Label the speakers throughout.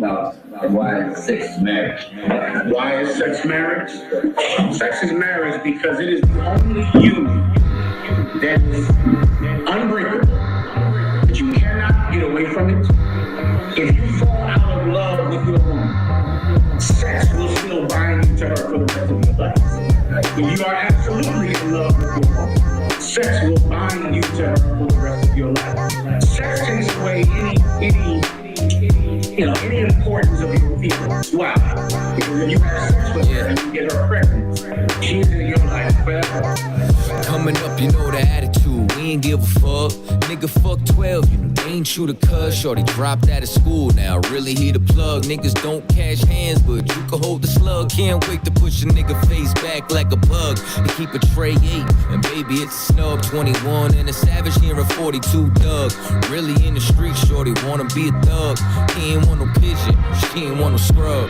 Speaker 1: about why sex is marriage.
Speaker 2: Why is sex marriage? Sex is marriage because it is the only union that is unbreakable, that you cannot get away from it. If you fall out of love with your woman, sex will still bind you to her for the rest of your life. If you are absolutely in love with your woman, sex will bind you to her for the rest of your life. Sex takes away any importance of your feelings. Why? Because if you have sex with her and you get her pregnant, she's in your life forever.
Speaker 3: Coming up, you know the attitude, we ain't give a fuck. Nigga, fuck 12, you know they ain't true to cuz. Shorty dropped out of school, now really he the plug. Niggas don't cash hands, but you can hold the slug. Can't wait to push a nigga face back like a bug. And keep a tray 8, and baby it's a snub. 21 and a savage, hearing 42 Doug. Really in the street, shorty wanna be a thug. He ain't want no pigeon, she ain't want no scrub.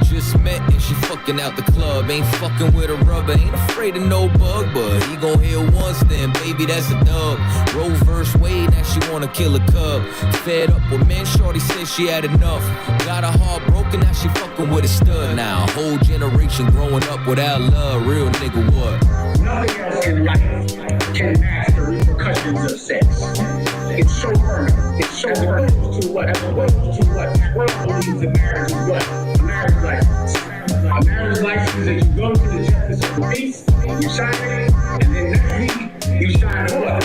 Speaker 3: Just met and she fucking out the club. Ain't fucking with a rubber, ain't afraid of no bug. But he gon' hear once then, baby that's a dub. Roll verse way, now she wanna kill a cub. Fed up with men, shorty said she had enough. Got her heart broken, now she fucking with a stud. Now a whole generation growing up without love. Real nigga what?
Speaker 2: Nothing else in life can match the repercussions of sex. It's so permanent. It's so opposed to what the world believes that marriage is what? A marriage license. A marriage license is that you go to the justice of the peace, you sign it, and then next week you sign a what?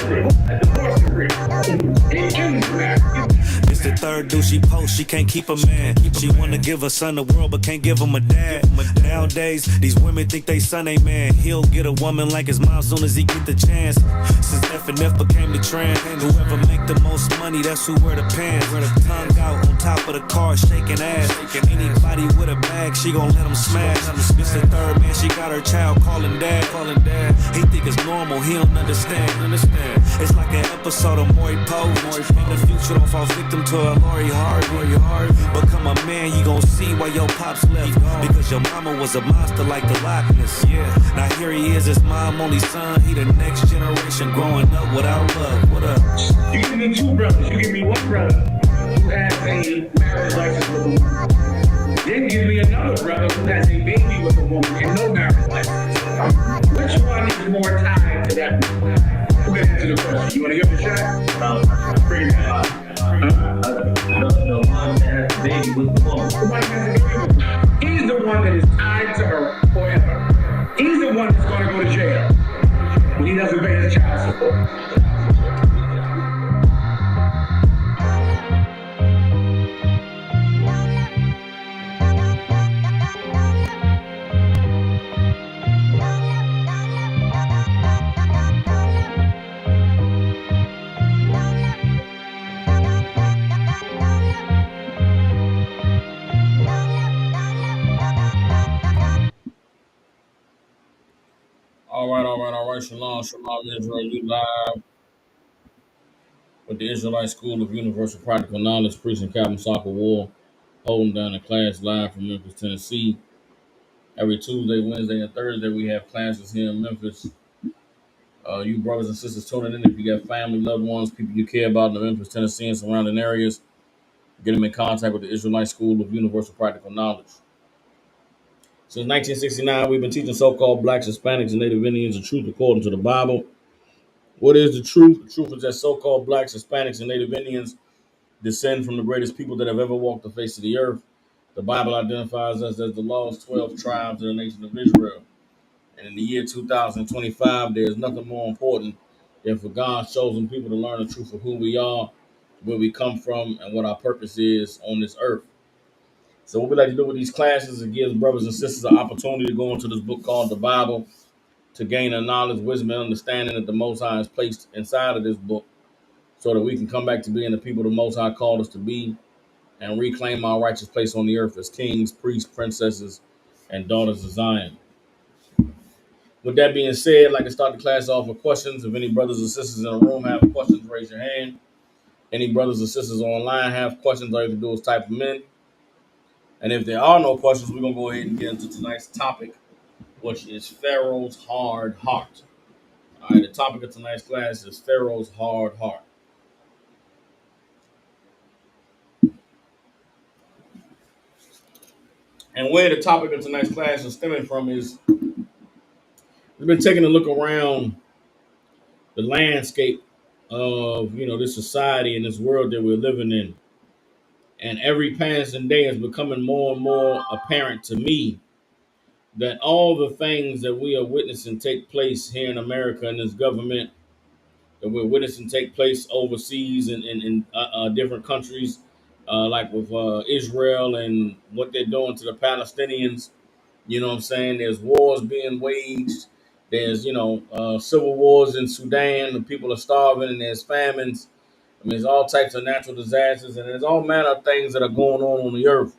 Speaker 2: A divorce agreement. It ends marriage.
Speaker 4: It's the third dude she posts, she can't keep a man. She wanna give her son the world, but can't give him a dad. Nowadays, these women think they son ain't man. He'll get a woman like his mom soon as he get the chance. Since F and F became the trend, whoever make the most money, that's who wear the pants. Tongue out on top of the car, shaking ass. Anybody with a bag, she gon' let him smash. This the third man, she got her child calling dad. He think it's normal, he don't understand. It's like an episode of Maury Povich. In the future, don't fall victim to a Lori Harvey. Become a man, you gon' see why your pops left. Because your mama was a monster like the Loch Ness. Yeah, now here he is, his mom only son. He the next generation growing up without love. What up?
Speaker 2: You give me two brothers, you give me one brother who has a marriage license with a woman. Then give me another brother who has a baby with a woman and no marriage license. Which one is more tied to that one? Who can answer the question? You wanna give it a shot? Bring it out.
Speaker 1: The one that has a baby with the woman.
Speaker 2: The one that has a baby with the woman. He's the one that is tied to her forever. He's the one that's gonna go to jail when he doesn't pay his child support.
Speaker 5: All right. Shalom, Israel. You live with the Israelite School of Universal Practical Knowledge, preaching Captain Soccer War, holding down a class live from Memphis, Tennessee. Every Tuesday, Wednesday, and Thursday, we have classes here in Memphis. You brothers and sisters tuning in, if you got family, loved ones, people you care about in the Memphis, Tennessee, and surrounding areas, get them in contact with the Israelite School of Universal Practical Knowledge. Since 1969, we've been teaching so-called blacks, Hispanics, and Native Indians the truth according to the Bible. What is the truth? The truth is that so-called blacks, Hispanics, and Native Indians descend from the greatest people that have ever walked the face of the earth. The Bible identifies us as the lost 12 tribes of the nation of Israel. And in the year 2025, there is nothing more important than for God's chosen people to learn the truth of who we are, where we come from, and what our purpose is on this earth. So what we like to do with these classes is give brothers and sisters an opportunity to go into this book called the Bible to gain a knowledge, wisdom, and understanding that the Most High has placed inside of this book so that we can come back to being the people the Most High called us to be and reclaim our righteous place on the earth as kings, priests, princesses, and daughters of Zion. With that being said, I'd like to start the class off with questions. If any brothers or sisters in the room have questions, raise your hand. Any brothers or sisters online have questions, all you have to do is type them in. And if there are no questions, we're going to go ahead and get into tonight's topic, which is Pharaoh's hard heart. All right, the topic of tonight's class is Pharaoh's hard heart. And where the topic of tonight's class is stemming from is we've been taking a look around the landscape of this society and this world that we're living in. And every passing day is becoming more and more apparent to me that all the things that we are witnessing take place here in America in this government, that we're witnessing take place overseas in different countries, like with Israel and what they're doing to the Palestinians. You know what I'm saying? There's wars being waged. There's, civil wars in Sudan. The people are starving and there's famines. I mean, there's all types of natural disasters and there's all manner of things that are going on the earth.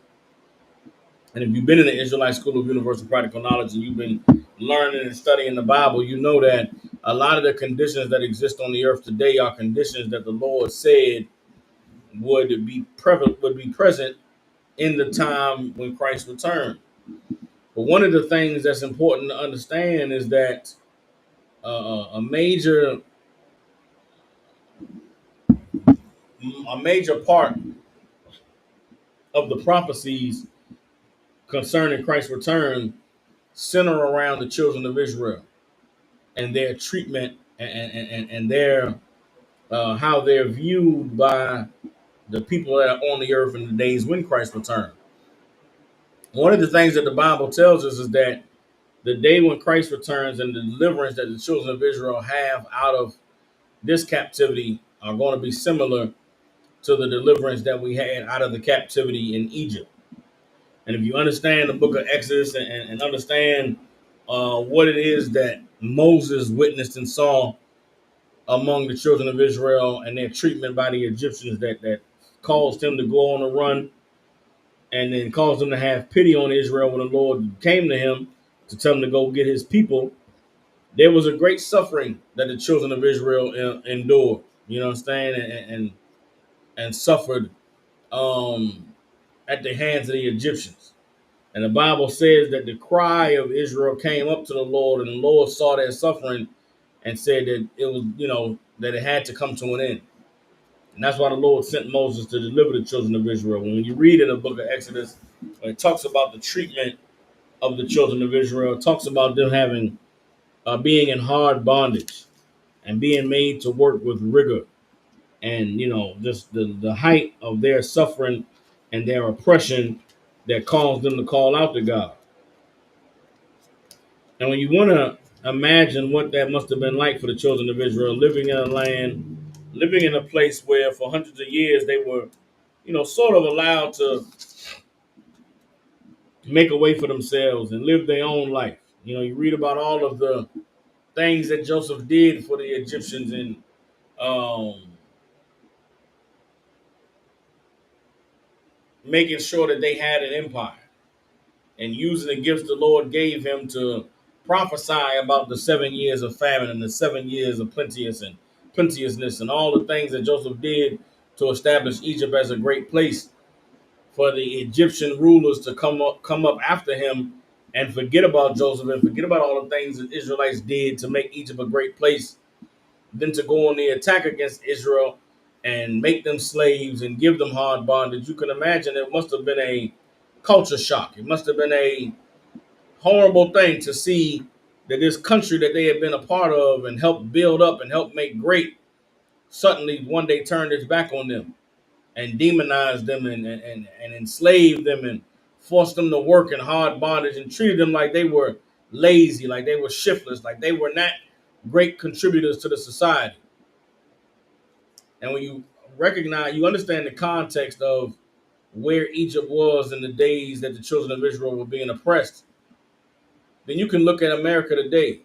Speaker 5: And if you've been in the Israelite School of Universal Practical Knowledge and you've been learning and studying the Bible, you know that a lot of the conditions that exist on the earth today are conditions that the Lord said would be present in the time when Christ returned. But one of the things that's important to understand is that a major part of the prophecies concerning Christ's return center around the children of Israel and their treatment and their how they're viewed by the people that are on the earth in the days when Christ returned. One of the things that the Bible tells us is that the day when Christ returns and the deliverance that the children of Israel have out of this captivity are going to be similar to the deliverance that we had out of the captivity in Egypt. And if you understand the book of Exodus and understand what it is that Moses witnessed and saw among the children of Israel and their treatment by the Egyptians that caused him to go on a run and then caused him to have pity on Israel when the Lord came to him to tell him to go get his people, there was a great suffering that the children of Israel endured, you know what I'm saying, and suffered um, at the hands of the Egyptians. And the Bible says that the cry of Israel came up to the Lord, and the Lord saw their suffering and said that it was, that it had to come to an end. And that's why the Lord sent Moses to deliver the children of Israel. When you read in the book of Exodus, it talks about the treatment of the children of Israel. It talks about them having being in hard bondage and being made to work with rigor, and just the height of their suffering and their oppression that caused them to call out to God. And when you want to imagine what that must have been like for the children of Israel, living in a land, living in a place where for hundreds of years they were, sort of allowed to make a way for themselves and live their own life. You read about all of the things that Joseph did for the Egyptians and um, making sure that they had an empire and using the gifts the Lord gave him to prophesy about the 7 years of famine and the 7 years of plenteousness and all the things that Joseph did to establish Egypt as a great place for the Egyptian rulers to come up after him and forget about Joseph and forget about all the things that Israelites did to make Egypt a great place, then to go on the attack against Israel and make them slaves and give them hard bondage. You can imagine it must have been a culture shock. It must have been a horrible thing to see that this country that they had been a part of and helped build up and help make great suddenly one day turned its back on them and demonized them and enslaved them and forced them to work in hard bondage and treated them like they were lazy, like they were shiftless, like they were not great contributors to the society. And when you understand the context of where Egypt was in the days that the children of Israel were being oppressed, then you can look at America today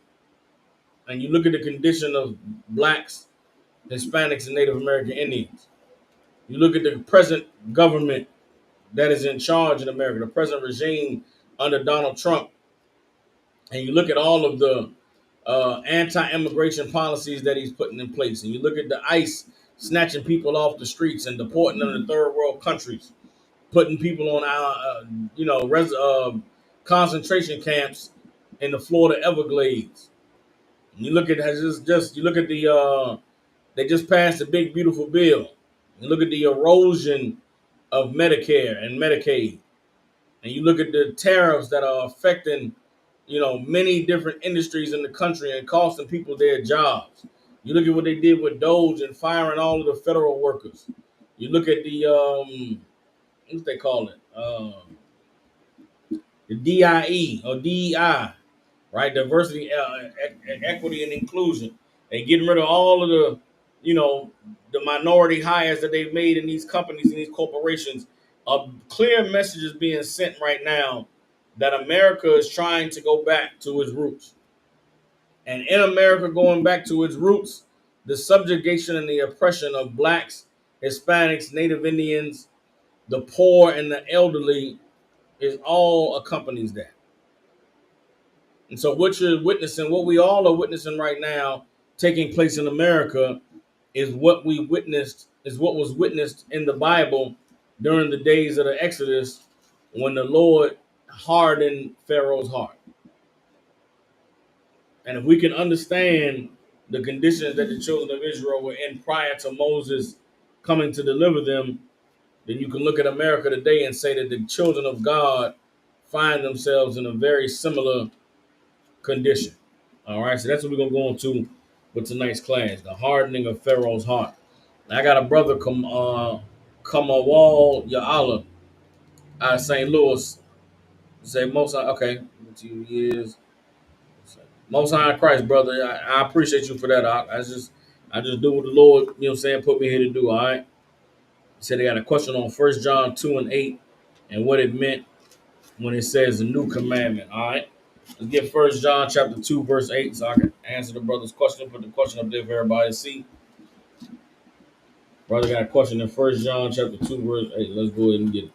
Speaker 5: and you look at the condition of blacks, Hispanics, and Native American Indians. You look at the present government that is in charge in America, the present regime under Donald Trump, and you look at all of the anti-immigration policies that he's putting in place, and you look at the ICE snatching people off the streets and deporting them to third world countries, putting people on our, concentration camps in the Florida Everglades. And you look at just you look at the they just passed a big beautiful bill. You look at the erosion of Medicare and Medicaid and you look at the tariffs that are affecting, many different industries in the country and costing people their jobs. You look at what they did with Doge and firing all of the federal workers. You look at the what they call it, the DIE or DEI, right? Diversity, equity, and inclusion. They getting rid of all of the, you know, the minority hires that they've made in these companies and these corporations. A clear message is being sent right now that America is trying to go back to its roots. And in America going back to its roots, the subjugation and the oppression of blacks, Hispanics, Native Indians, the poor, and the elderly is all accompanies that. And so what you're witnessing, what we all are witnessing right now taking place in America is what we witnessed, is what was witnessed in the Bible during the days of the Exodus when the Lord hardened Pharaoh's heart. And if we can understand the conditions that the children of Israel were in prior to Moses coming to deliver them, then you can look at America today and say that the children of God find themselves in a very similar condition. All right, so that's what we're gonna go into with tonight's class: the hardening of Pharaoh's heart. I got a brother come a wall Ya'ala out of St. Louis. Say most High, okay, 2 years. Most High in Christ, brother. I appreciate you for that. I just do what the Lord, put me here to do. All right. He said they got a question on 1 John 2:8 and what it meant when it says the new commandment. All right. Let's get 1 John chapter 2, verse 8, so I can answer the brother's question. Put the question up there for everybody to see. Brother got a question in 1 John chapter 2, verse 8. Let's go ahead and get it.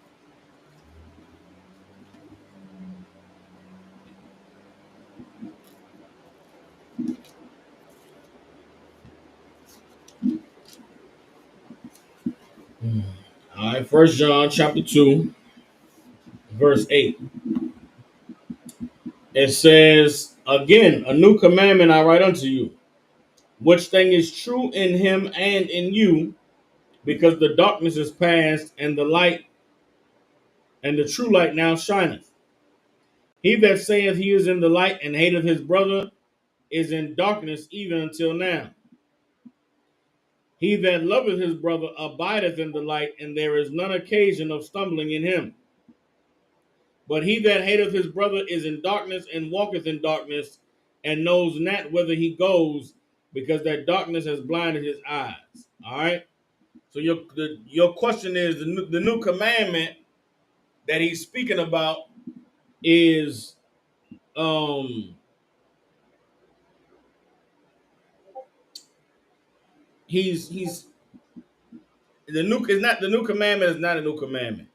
Speaker 5: All right, 1 John chapter 2, verse 8. It says, again, a new commandment I write unto you, which thing is true in him and in you, because the darkness is past, and the light and the true light now shineth. He that saith he is in the light and hateth his brother is in darkness even until now. He that loveth his brother abideth in the light, and there is none occasion of stumbling in him. But he that hateth his brother is in darkness and walketh in darkness, and knows not whither he goes, because that darkness has blinded his eyes. All right. So your question is the new commandment that he's speaking about is he's the new is not the new commandment is not a new commandment,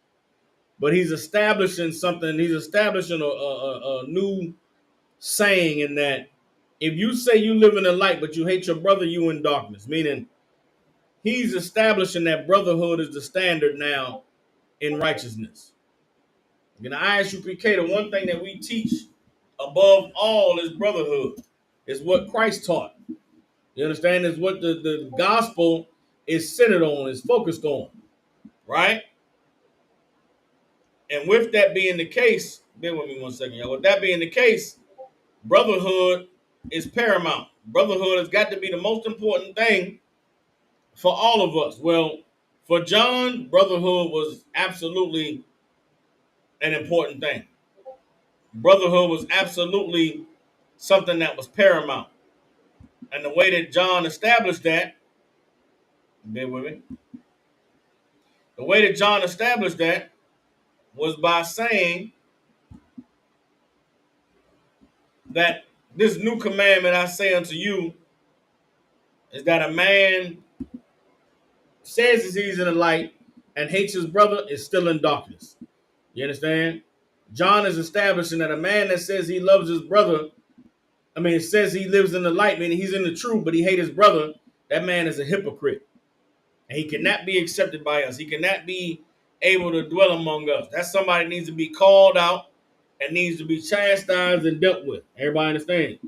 Speaker 5: but he's establishing something. He's establishing a new saying in that if you say you live in the light but you hate your brother, you in darkness. Meaning he's establishing that brotherhood is the standard now in righteousness. In the ISUPK, the one thing that we teach above all is brotherhood. Is what Christ taught. You understand? Is what the gospel is centered on, is focused on. Right? And with that being the case, bear with me 1 second, y'all. With that being the case, brotherhood is paramount. Brotherhood has got to be the most important thing for all of us. Well, for John, brotherhood was absolutely an important thing. Brotherhood was absolutely something that was paramount. And the way that John established that, bear with me, the way that John established that was by saying that this new commandment I say unto you is that a man says he's in the light and hates his brother is still in darkness. You understand? John is establishing that a man that says he loves his brother, it says he lives in the light, meaning he's in the truth, but he hates his brother, that man is a hypocrite. And he cannot be accepted by us. He cannot be able to dwell among us. That somebody needs to be called out and needs to be chastised and dealt with. Everybody understand?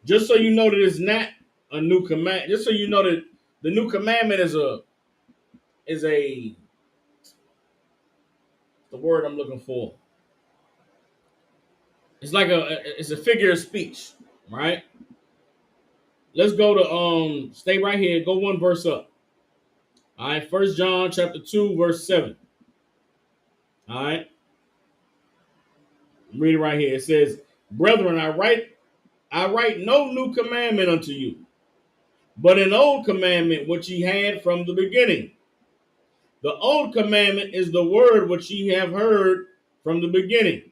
Speaker 5: Just so you know that it's not a new command. Just so you know that the new commandment is a the word I'm looking for? It's like it's a figure of speech, right? Let's go to stay right here, go one verse up. All right, First John chapter 2, verse 7. All right, read it right here. It says, Brethren, I write no new commandment unto you, but an old commandment which ye had from the beginning. The old commandment is the word which ye have heard from the beginning.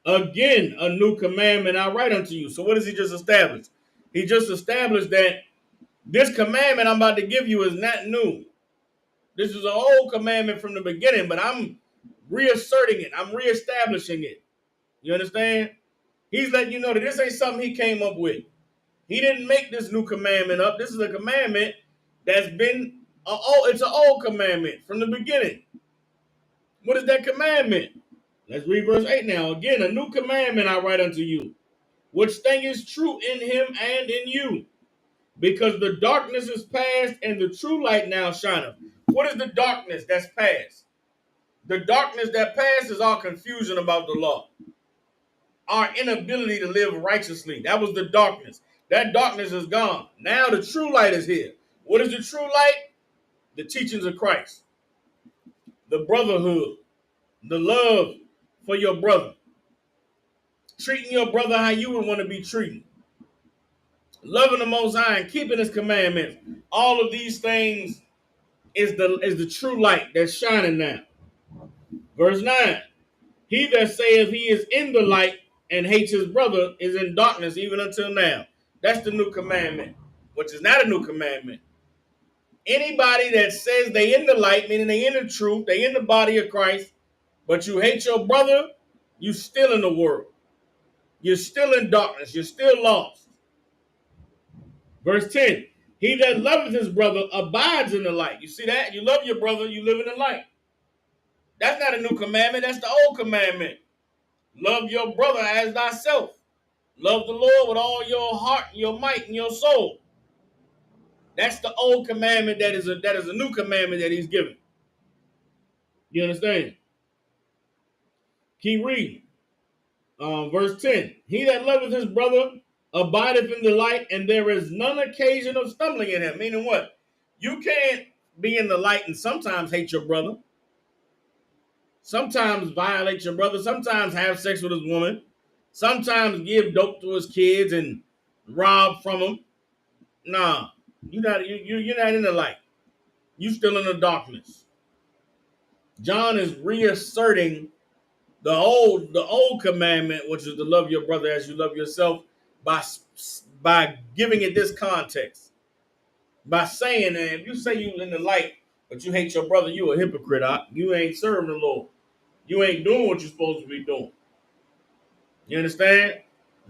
Speaker 5: Again, a new commandment I write unto you. So what does he just establish? He just established that this commandment I'm about to give you is not new. This is an old commandment from the beginning, but I'm reasserting it. I'm reestablishing it. You understand? He's letting you know that this ain't something he came up with. He didn't make this new commandment up. This is a commandment that's been, it's an old commandment from the beginning. What is that commandment? Let's read verse 8 now. Again, a new commandment I write unto you, which thing is true in him and in you, because the darkness is past and the true light now shineth. What is the darkness that's past? The darkness that passed is our confusion about the law, our inability to live righteously. That was the darkness. That darkness is gone. Now the true light is here. What is the true light? The teachings of Christ, the brotherhood, the love for your brother, treating your brother how you would want to be treated, loving the Most High and keeping His commandments. All of these things is the true light that's shining now. Verse 9. He that saith he is in the light and hates his brother is in darkness even until now. That's the new commandment, which is not a new commandment. Anybody that says they in the light, meaning they in the truth, they in the body of Christ, but you hate your brother, you still in the world. You're still in darkness. You're still lost. Verse 10. He that loveth his brother abides in the light. You see that? You love your brother, you live in the light. That's not a new commandment. That's the old commandment. Love your brother as thyself. Love the Lord with all your heart, your might, and your soul. That's the old commandment that is a new commandment that he's given. You understand? Keep reading. Verse 10. He that loveth his brother abideth in the light, and there is none occasion of stumbling in him. Meaning what? You can't be in the light and sometimes hate your brother. Sometimes violate your brother. Sometimes have sex with his woman. Sometimes give dope to his kids and rob from them. Nah, you're not in the light. You still in the darkness. John is reasserting the old commandment, which is to love your brother as you love yourself, by giving it this context. By saying that if you say you in the light, but you hate your brother, you a hypocrite. You ain't serving the Lord. You ain't doing what you're supposed to be doing. You understand?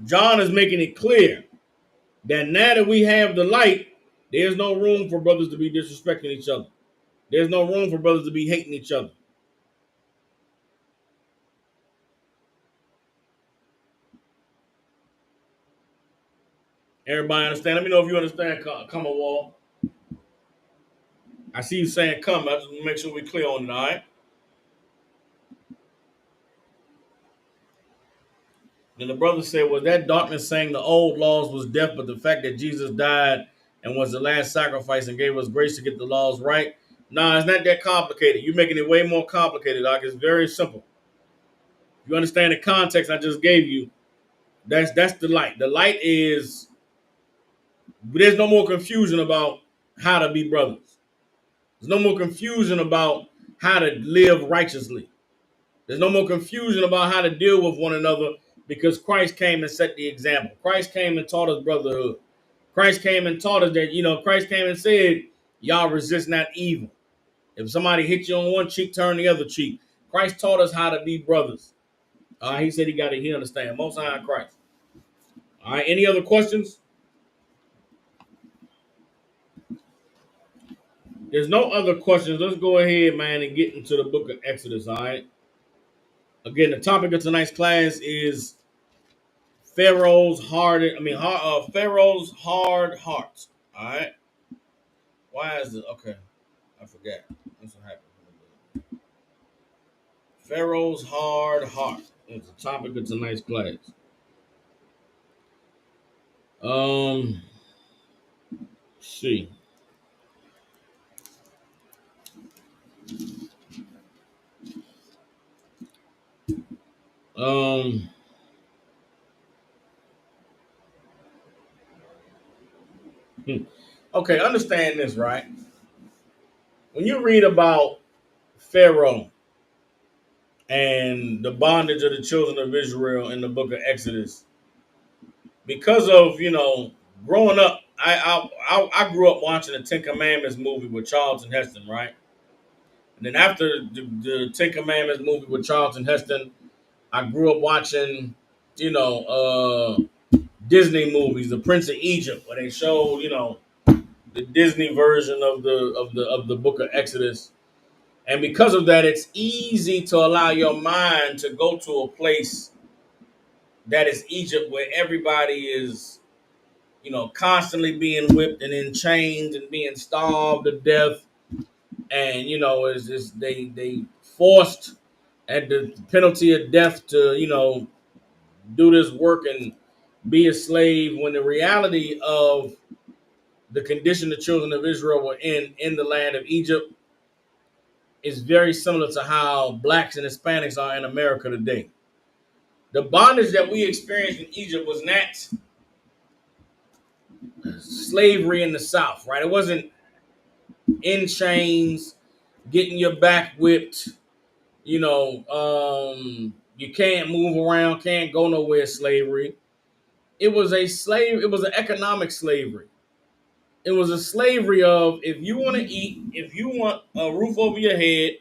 Speaker 5: John is making it clear that now that we have the light, there's no room for brothers to be disrespecting each other. There's no room for brothers to be hating each other. Everybody understand? Let me know if you understand. Come on, Wall. I see you saying come. I just want to make sure we're clear on it, all right? Then the brother said, was that darkness saying the old laws was death, but the fact that Jesus died and was the last sacrifice and gave us grace to get the laws right? Nah, it's not that complicated. You're making it way more complicated, Doc. It's very simple. You understand the context I just gave you. That's the light. The light is, there's no more confusion about how to be brothers. There's no more confusion about how to live righteously. There's no more confusion about how to deal with one another because Christ came and set the example. Christ came and taught us brotherhood. Christ came and taught us that, Christ came and said, y'all resist not evil. If somebody hits you on one cheek, turn the other cheek. Christ taught us how to be brothers. He said he understand. Most High in Christ. All right, any other questions? There's no other questions. Let's go ahead, man, and get into the book of Exodus, all right? Again, the topic of tonight's class is Pharaoh's hard heart. All right. Why is it? Okay, I forgot. That's what happened. Pharaoh's hard heart. It's the topic of tonight's class. Um, let's see. Um, hmm. Okay, understand this, right? When you read about Pharaoh and the bondage of the children of Israel in the book of Exodus, because of growing up, I grew up watching the Ten Commandments movie with Charlton Heston, right? And then after the Ten Commandments movie with Charlton Heston, I grew up watching, you know, Disney movies, The Prince of Egypt, where they showed, the Disney version of the book of Exodus. And because of that, it's easy to allow your mind to go to a place that is Egypt, where everybody is, constantly being whipped and in chains and being starved to death. And, is they forced at the penalty of death to, do this work and be a slave, when the reality of the condition the children of Israel were in the land of Egypt is very similar to how blacks and Hispanics are in America today. The bondage that we experienced in Egypt was not slavery in the South, right? It wasn't in chains, getting your back whipped, you can't move around, can't go nowhere slavery. It was an economic slavery. It was a slavery of, if you want to eat, if you want a roof over your head,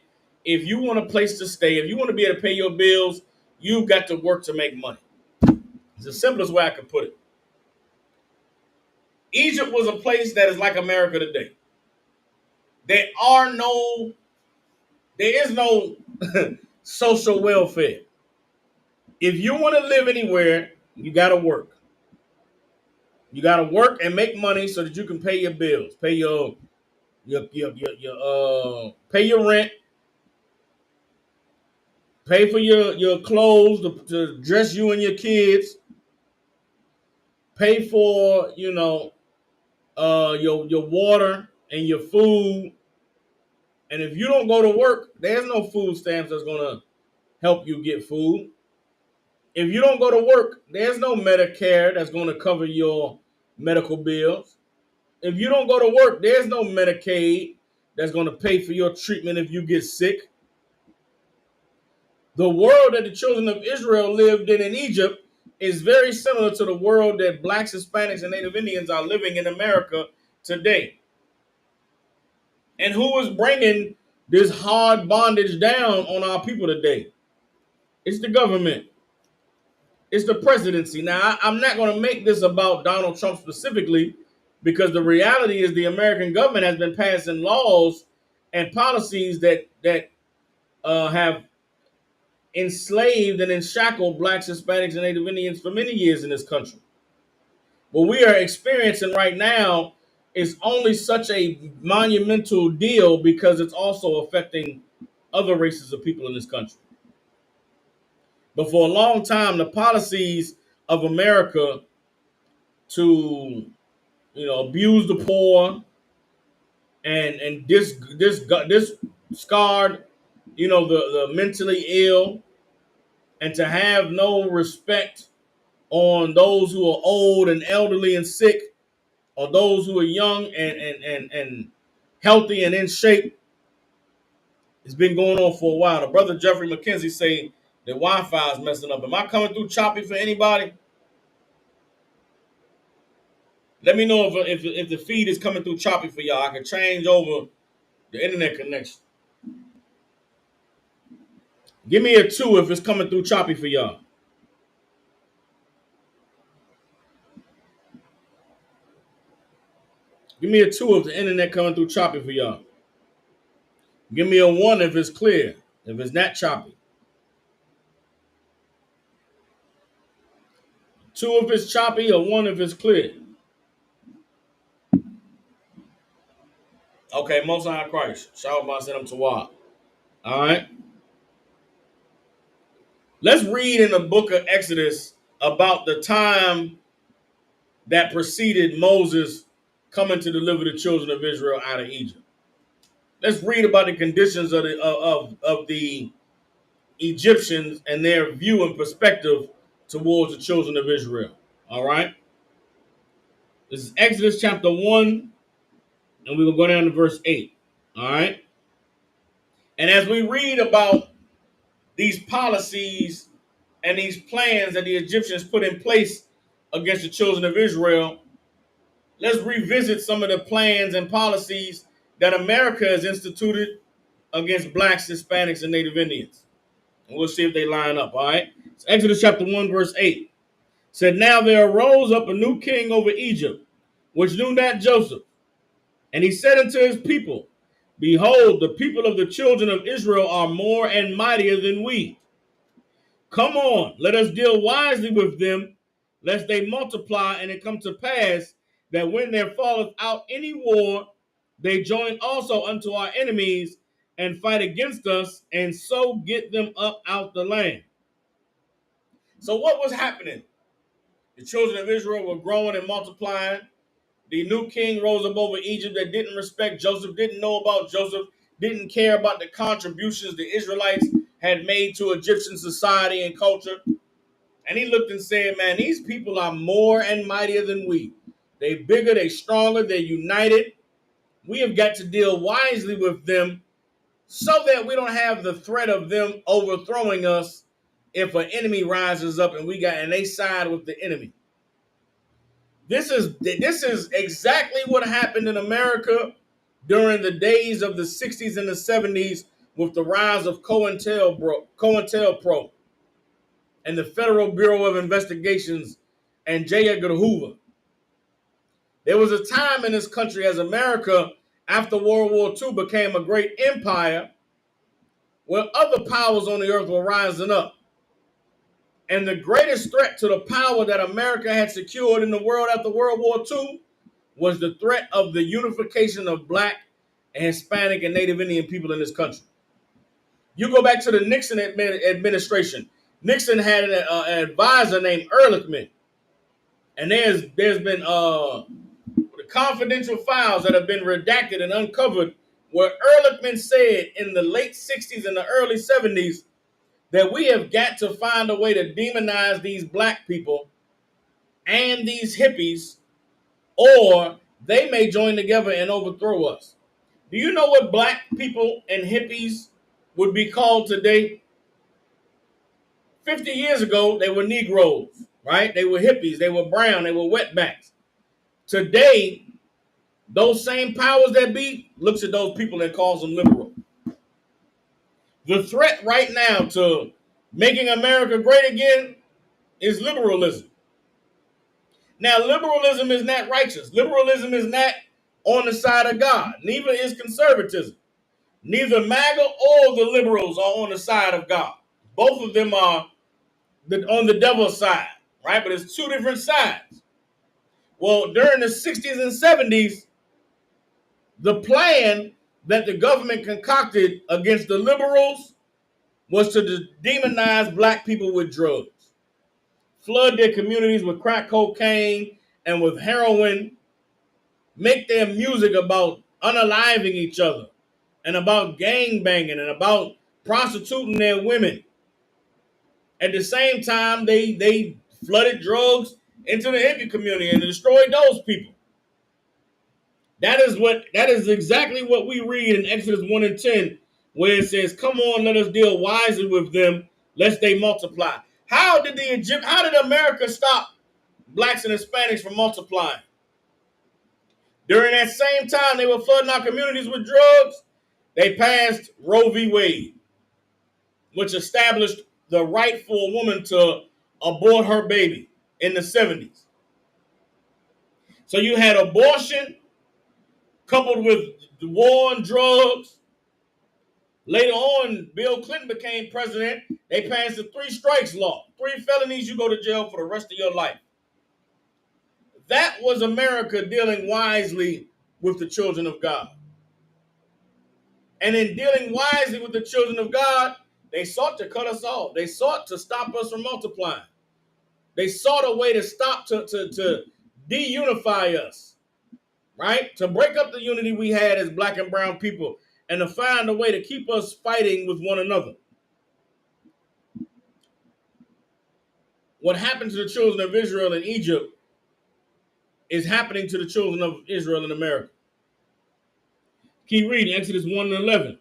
Speaker 5: if you want a place to stay, if you want to be able to pay your bills, you've got to work to make money. It's the simplest way I could put it. Egypt was a place that is like America today. There are no, there is no social welfare. If you want to live anywhere, you got to work. You got to work and make money so that you can pay your bills, pay pay your rent, pay for your clothes to dress you and your kids, pay for your water and your food. And if you don't go to work, there's no food stamps that's gonna help you get food. If you don't go to work, there's no Medicare that's gonna cover your medical bills. If you don't go to work, there's no Medicaid that's gonna pay for your treatment if you get sick. The world that the children of Israel lived in Egypt is very similar to the world that blacks, Hispanics, and Native Indians are living in America today. And who is bringing this hard bondage down on our people today? It's the government. It's the presidency. Now, I'm not going to make this about Donald Trump specifically, because the reality is the American government has been passing laws and policies that have enslaved and enshackled blacks, Hispanics, and Native Indians for many years in this country. What we are experiencing right now is only such a monumental deal because it's also affecting other races of people in this country. But for a long time, the policies of America to abuse the poor and discard the mentally ill, and to have no respect on those who are old and elderly and sick, or those who are young and healthy and in shape. It's been going on for a while. The brother Jeffrey McKenzie say that Wi-Fi is messing up. Am I coming through choppy for anybody? Let me know if the feed is coming through choppy for y'all. I can change over the internet connection. Give me a 2 if it's coming through choppy for y'all. Give me a 2 if the internet coming through choppy for y'all. Give me a 1 if it's clear. If it's not choppy. 2 if it's choppy, or 1 if it's clear. Okay, Most High Christ. Shout out to Tawab. All right. Let's read in the book of Exodus about the time that preceded Moses coming to deliver the children of Israel out of Egypt. Let's read about the conditions of the Egyptians and their view and perspective towards the children of Israel. All right. This is Exodus chapter 1, and we will go down to verse 8. All right. And as we read about these policies and these plans that the Egyptians put in place against the children of Israel, let's revisit some of the plans and policies that America has instituted against blacks, Hispanics, and Native Indians. And we'll see if they line up, all right? It's Exodus chapter 1, verse 8. Said, now there arose up a new king over Egypt, which knew not Joseph. And he said unto his people, behold, the people of the children of Israel are more and mightier than we. Come on, let us deal wisely with them, lest they multiply, and it come to pass that when there falleth out any war, they join also unto our enemies and fight against us, and so get them up out the land. So what was happening? The children of Israel were growing and multiplying. The new king rose up over Egypt that didn't respect Joseph, didn't know about Joseph, didn't care about the contributions the Israelites had made to Egyptian society and culture. And he looked and said, man, these people are more and mightier than we. They bigger, they stronger, they're united. We have got to deal wisely with them so that we don't have the threat of them overthrowing us if an enemy rises up and they side with the enemy. This is exactly what happened in America during the days of the 60s and the 70s with the rise of COINTELPRO and the Federal Bureau of Investigations and J. Edgar Hoover. There was a time in this country as America, after World War II, became a great empire where other powers on the earth were rising up. And the greatest threat to the power that America had secured in the world after World War II was the threat of the unification of black and Hispanic and Native Indian people in this country. You go back to the Nixon administration. Nixon had an advisor named Ehrlichman. And there's been confidential files that have been redacted and uncovered where Ehrlichman said in the late 60s and the early 70s that we have got to find a way to demonize these black people and these hippies, or they may join together and overthrow us. Do you know what black people and hippies would be called today? 50 years ago, they were Negroes, right? They were hippies, they were brown, they were wetbacks. Today, those same powers that be looks at those people and calls them liberal. The threat right now to making America great again is liberalism. Now, liberalism is not righteous. Liberalism is not on the side of God. Neither is conservatism. Neither MAGA or the liberals are on the side of God. Both of them are on the devil's side, right? But it's two different sides. Well, during the 60s and 70s, the plan that the government concocted against the liberals was to demonize black people with drugs, flood their communities with crack cocaine and with heroin, make their music about unaliving each other and about gang banging and about prostituting their women. At the same time, they flooded drugs into the hippie community and destroyed those people. That is exactly what we read in Exodus 1 and 10, where it says, come on, let us deal wisely with them, lest they multiply. How did America stop blacks and Hispanics from multiplying? During that same time they were flooding our communities with drugs, they passed Roe v. Wade, which established the right for a woman to abort her baby in the 70s. So you had abortion coupled with the war on drugs. Later on, Bill Clinton became president. They passed the 3 strikes law. 3 felonies, you go to jail for the rest of your life. That was America dealing wisely with the children of God. And in dealing wisely with the children of God, They sought to cut us off. They sought to stop us from multiplying. They sought a way to stop, to de-unify us, right? To break up the unity we had as black and brown people and to find a way to keep us fighting with one another. What happened to the children of Israel in Egypt is happening to the children of Israel in America. Keep reading, Exodus 1 and 11.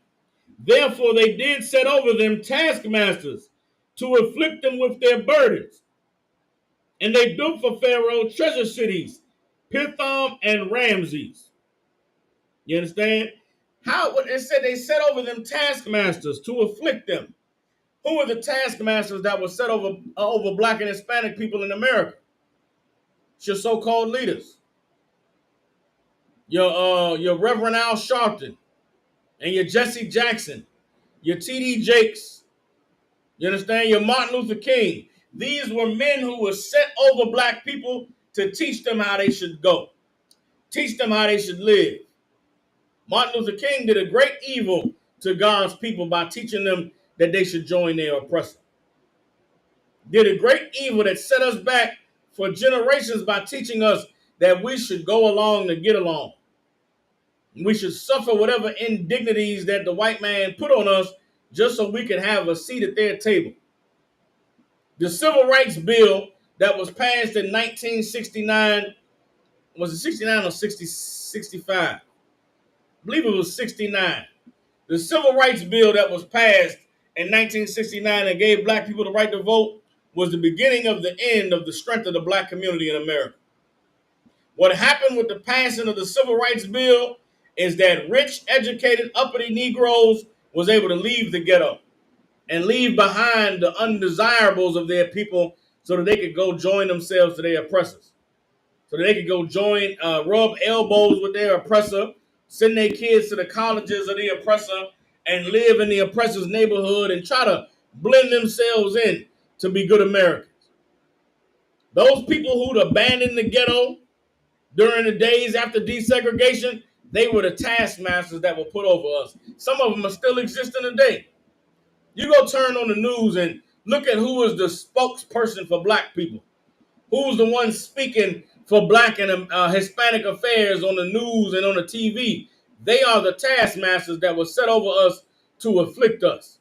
Speaker 5: Therefore they did set over them taskmasters to afflict them with their burdens. And they built for Pharaoh treasure cities, Pithom and Ramses. You understand? How it said they set over them taskmasters to afflict them. Who were the taskmasters that were set over black and Hispanic people in America? It's your so-called leaders. Your Reverend Al Sharpton and your Jesse Jackson, your T.D. Jakes, you understand? Your Martin Luther King. These were men who were set over black people to teach them how they should go, teach them how they should live. Martin Luther King did a great evil to God's people by teaching them that they should join their oppressor. Did a great evil that set us back for generations by teaching us that we should go along to get along. We should suffer whatever indignities that the white man put on us just so we could have a seat at their table. The Civil Rights Bill that was passed in 1969, was it 69 or 65? I believe it was 69. The Civil Rights Bill that was passed in 1969 and gave black people the right to vote was the beginning of the end of the strength of the black community in America. What happened with the passing of the Civil Rights Bill is that rich, educated, uppity Negroes was able to leave the ghetto and leave behind the undesirables of their people so that they could go join themselves to their oppressors. So that they could go join, rub elbows with their oppressor, send their kids to the colleges of the oppressor, and live in the oppressor's neighborhood and try to blend themselves in to be good Americans. Those people who'd abandoned the ghetto during the days after desegregation, they were the taskmasters that were put over us. Some of them are still existing today. You go turn on the news and look at who is the spokesperson for black people. Who's the one speaking for black and Hispanic affairs on the news and on the TV? They are the taskmasters that were set over us to afflict us.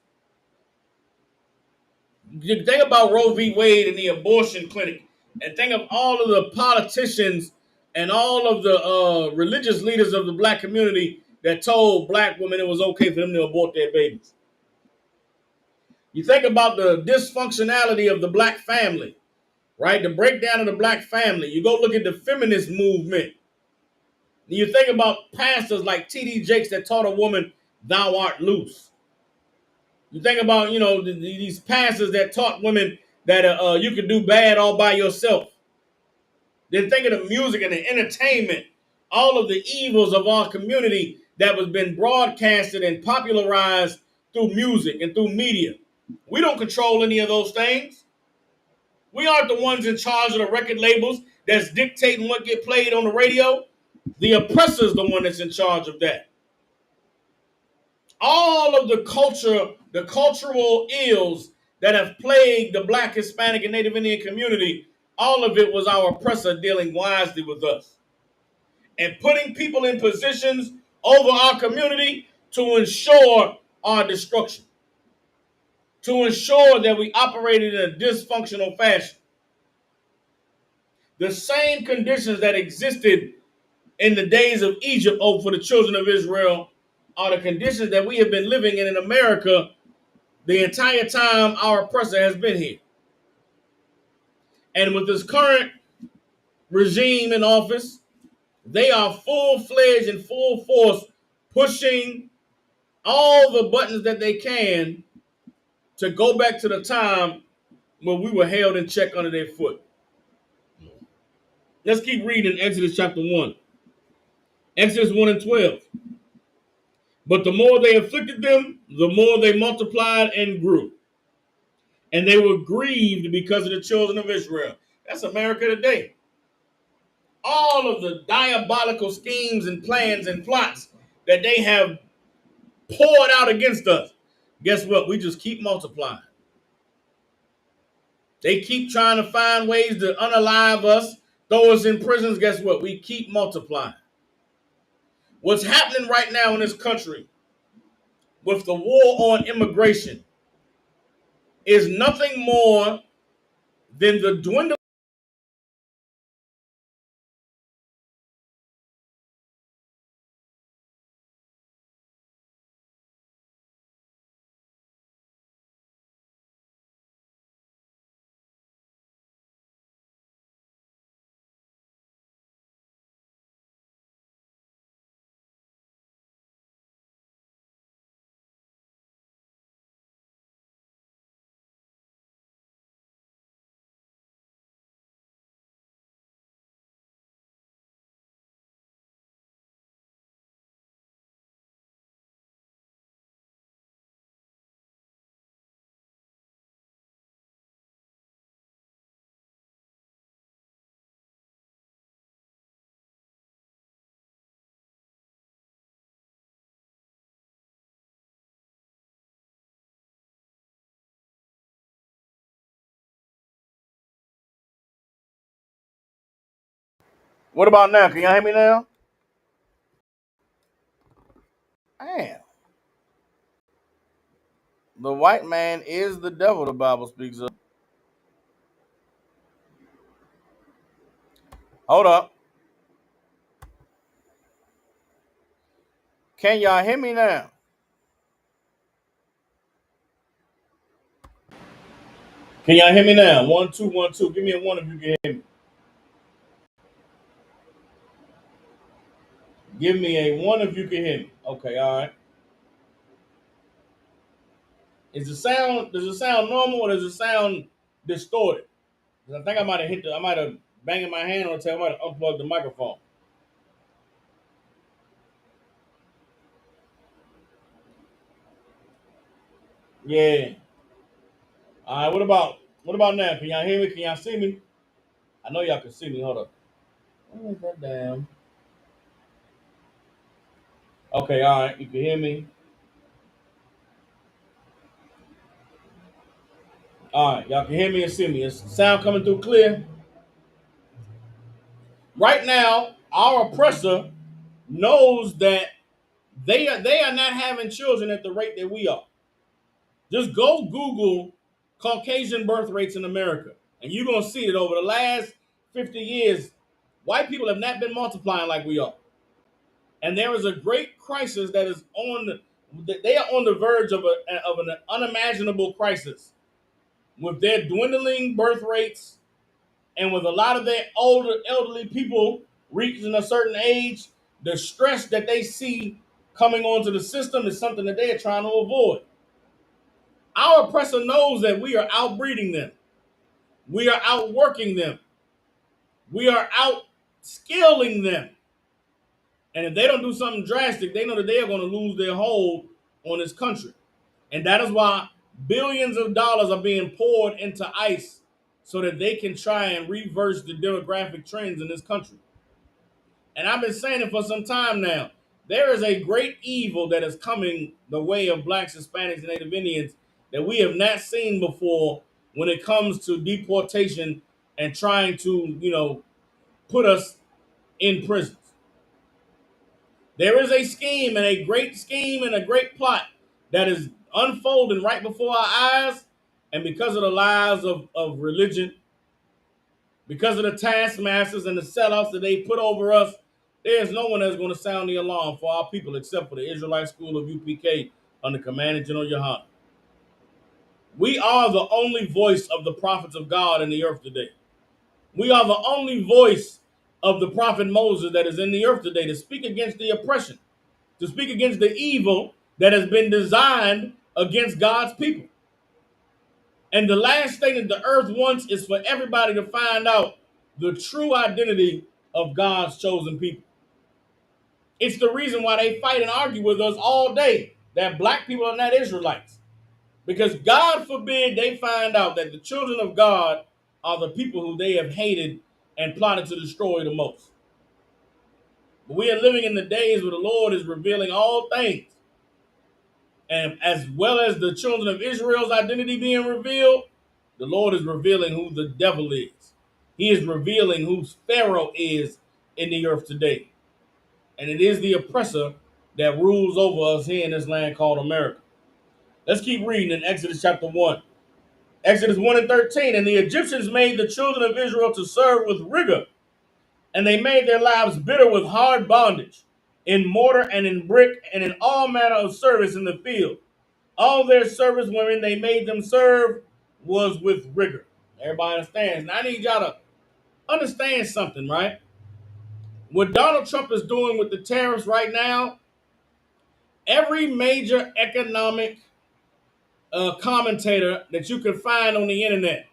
Speaker 5: You think about Roe v. Wade and the abortion clinic, and think of all of the politicians and all of the religious leaders of the black community that told black women it was okay for them to abort their babies. You think about the dysfunctionality of the black family, right? The breakdown of the black family. You go look at the feminist movement. You think about pastors like T.D. Jakes that taught a woman, "Thou art loose." You think about, these pastors that taught women that you could do bad all by yourself. Then think of the music and the entertainment, all of the evils of our community that was been broadcasted and popularized through music and through media. We don't control any of those things. We aren't the ones in charge of the record labels that's dictating what get played on the radio. The oppressor is the one that's in charge of that. All of the culture, the cultural ills that have plagued the black, Hispanic, and Native Indian community, all of it was our oppressor dealing wisely with us and putting people in positions over our community to ensure our destruction, to ensure that we operated in a dysfunctional fashion. The same conditions that existed in the days of Egypt for the children of Israel are the conditions that we have been living in America the entire time our oppressor has been here. And with this current regime in office, they are full-fledged and full force pushing all the buttons that they can to go back to the time when we were held in check under their foot. Let's keep reading Exodus chapter 1. Exodus 1 and 12. But the more they afflicted them, the more they multiplied and grew. And they were grieved because of the children of Israel. That's America today. All of the diabolical schemes and plans and plots that they have poured out against us. Guess what? We just keep multiplying. They keep trying to find ways to unalive us, throw us in prisons. Guess what? We keep multiplying. What's happening right now in this country with the war on immigration is nothing more than the dwindling. What about now? Can y'all hear me now? Damn. The white man is the devil, the Bible speaks of. Hold up. Can y'all hear me now? Can y'all hear me now? 1, 2, 1, 2. Give me a one if you can hear me. Give me a one if you can hear me. Okay, all right. Does it sound normal or does it sound distorted? 'Cause I think I might have banged my hand on the table, I might have unplugged the microphone. Yeah. All right, what about now? Can y'all hear me? Can y'all see me? I know y'all can see me. Hold up. Where is that damn? Okay, all right. You can hear me. All right, y'all can hear me and see me. Is sound coming through clear? Right now, our oppressor knows that they are not having children at the rate that we are. Just go Google Caucasian birth rates in America, and you're gonna see that over the last 50 years, white people have not been multiplying like we are. And there is a great crisis that is they are on the verge of an unimaginable crisis with their dwindling birth rates and with a lot of their elderly people reaching a certain age. The stress that they see coming onto the system is something that they are trying to avoid. Our oppressor knows that we are outbreeding them, we are outworking them, we are outskilling them. And if they don't do something drastic, they know that they are going to lose their hold on this country. And that is why billions of dollars are being poured into ICE so that they can try and reverse the demographic trends in this country. And I've been saying it for some time now. There is a great evil that is coming the way of blacks, Hispanics, and Native Indians that we have not seen before when it comes to deportation and trying to, put us in prisons. There is a scheme and a great scheme and a great plot that is unfolding right before our eyes. And because of the lies of religion, because of the taskmasters and the sellouts that they put over us, there's no one that's going to sound the alarm for our people except for the Israelite School of UPK under Commanding General Yohanan. We are the only voice of the prophets of God in the earth today. We are the only voice of the prophet Moses that is in the earth today to speak against the oppression, to speak against the evil that has been designed against God's people. And the last thing that the earth wants is for everybody to find out the true identity of God's chosen people. It's the reason why they fight and argue with us all day that black people are not Israelites. Because God forbid they find out that the children of God are the people who they have hated and plotted to destroy the most. But we are living in the days where the Lord is revealing all things. And as well as the children of Israel's identity being revealed, the Lord is revealing who the devil is. He is revealing who Pharaoh is in the earth today. And it is the oppressor that rules over us here in this land called America. Let's keep reading in Exodus chapter 1. Exodus 1 and 13. And the Egyptians made the children of Israel to serve with rigor, and they made their lives bitter with hard bondage, in mortar and in brick, and in all manner of service in the field. All their service wherein they made them serve was with rigor. Everybody understands. Now I need y'all to understand something, right? What Donald Trump is doing with the tariffs right now, every major economic commentator that you can find on the internet,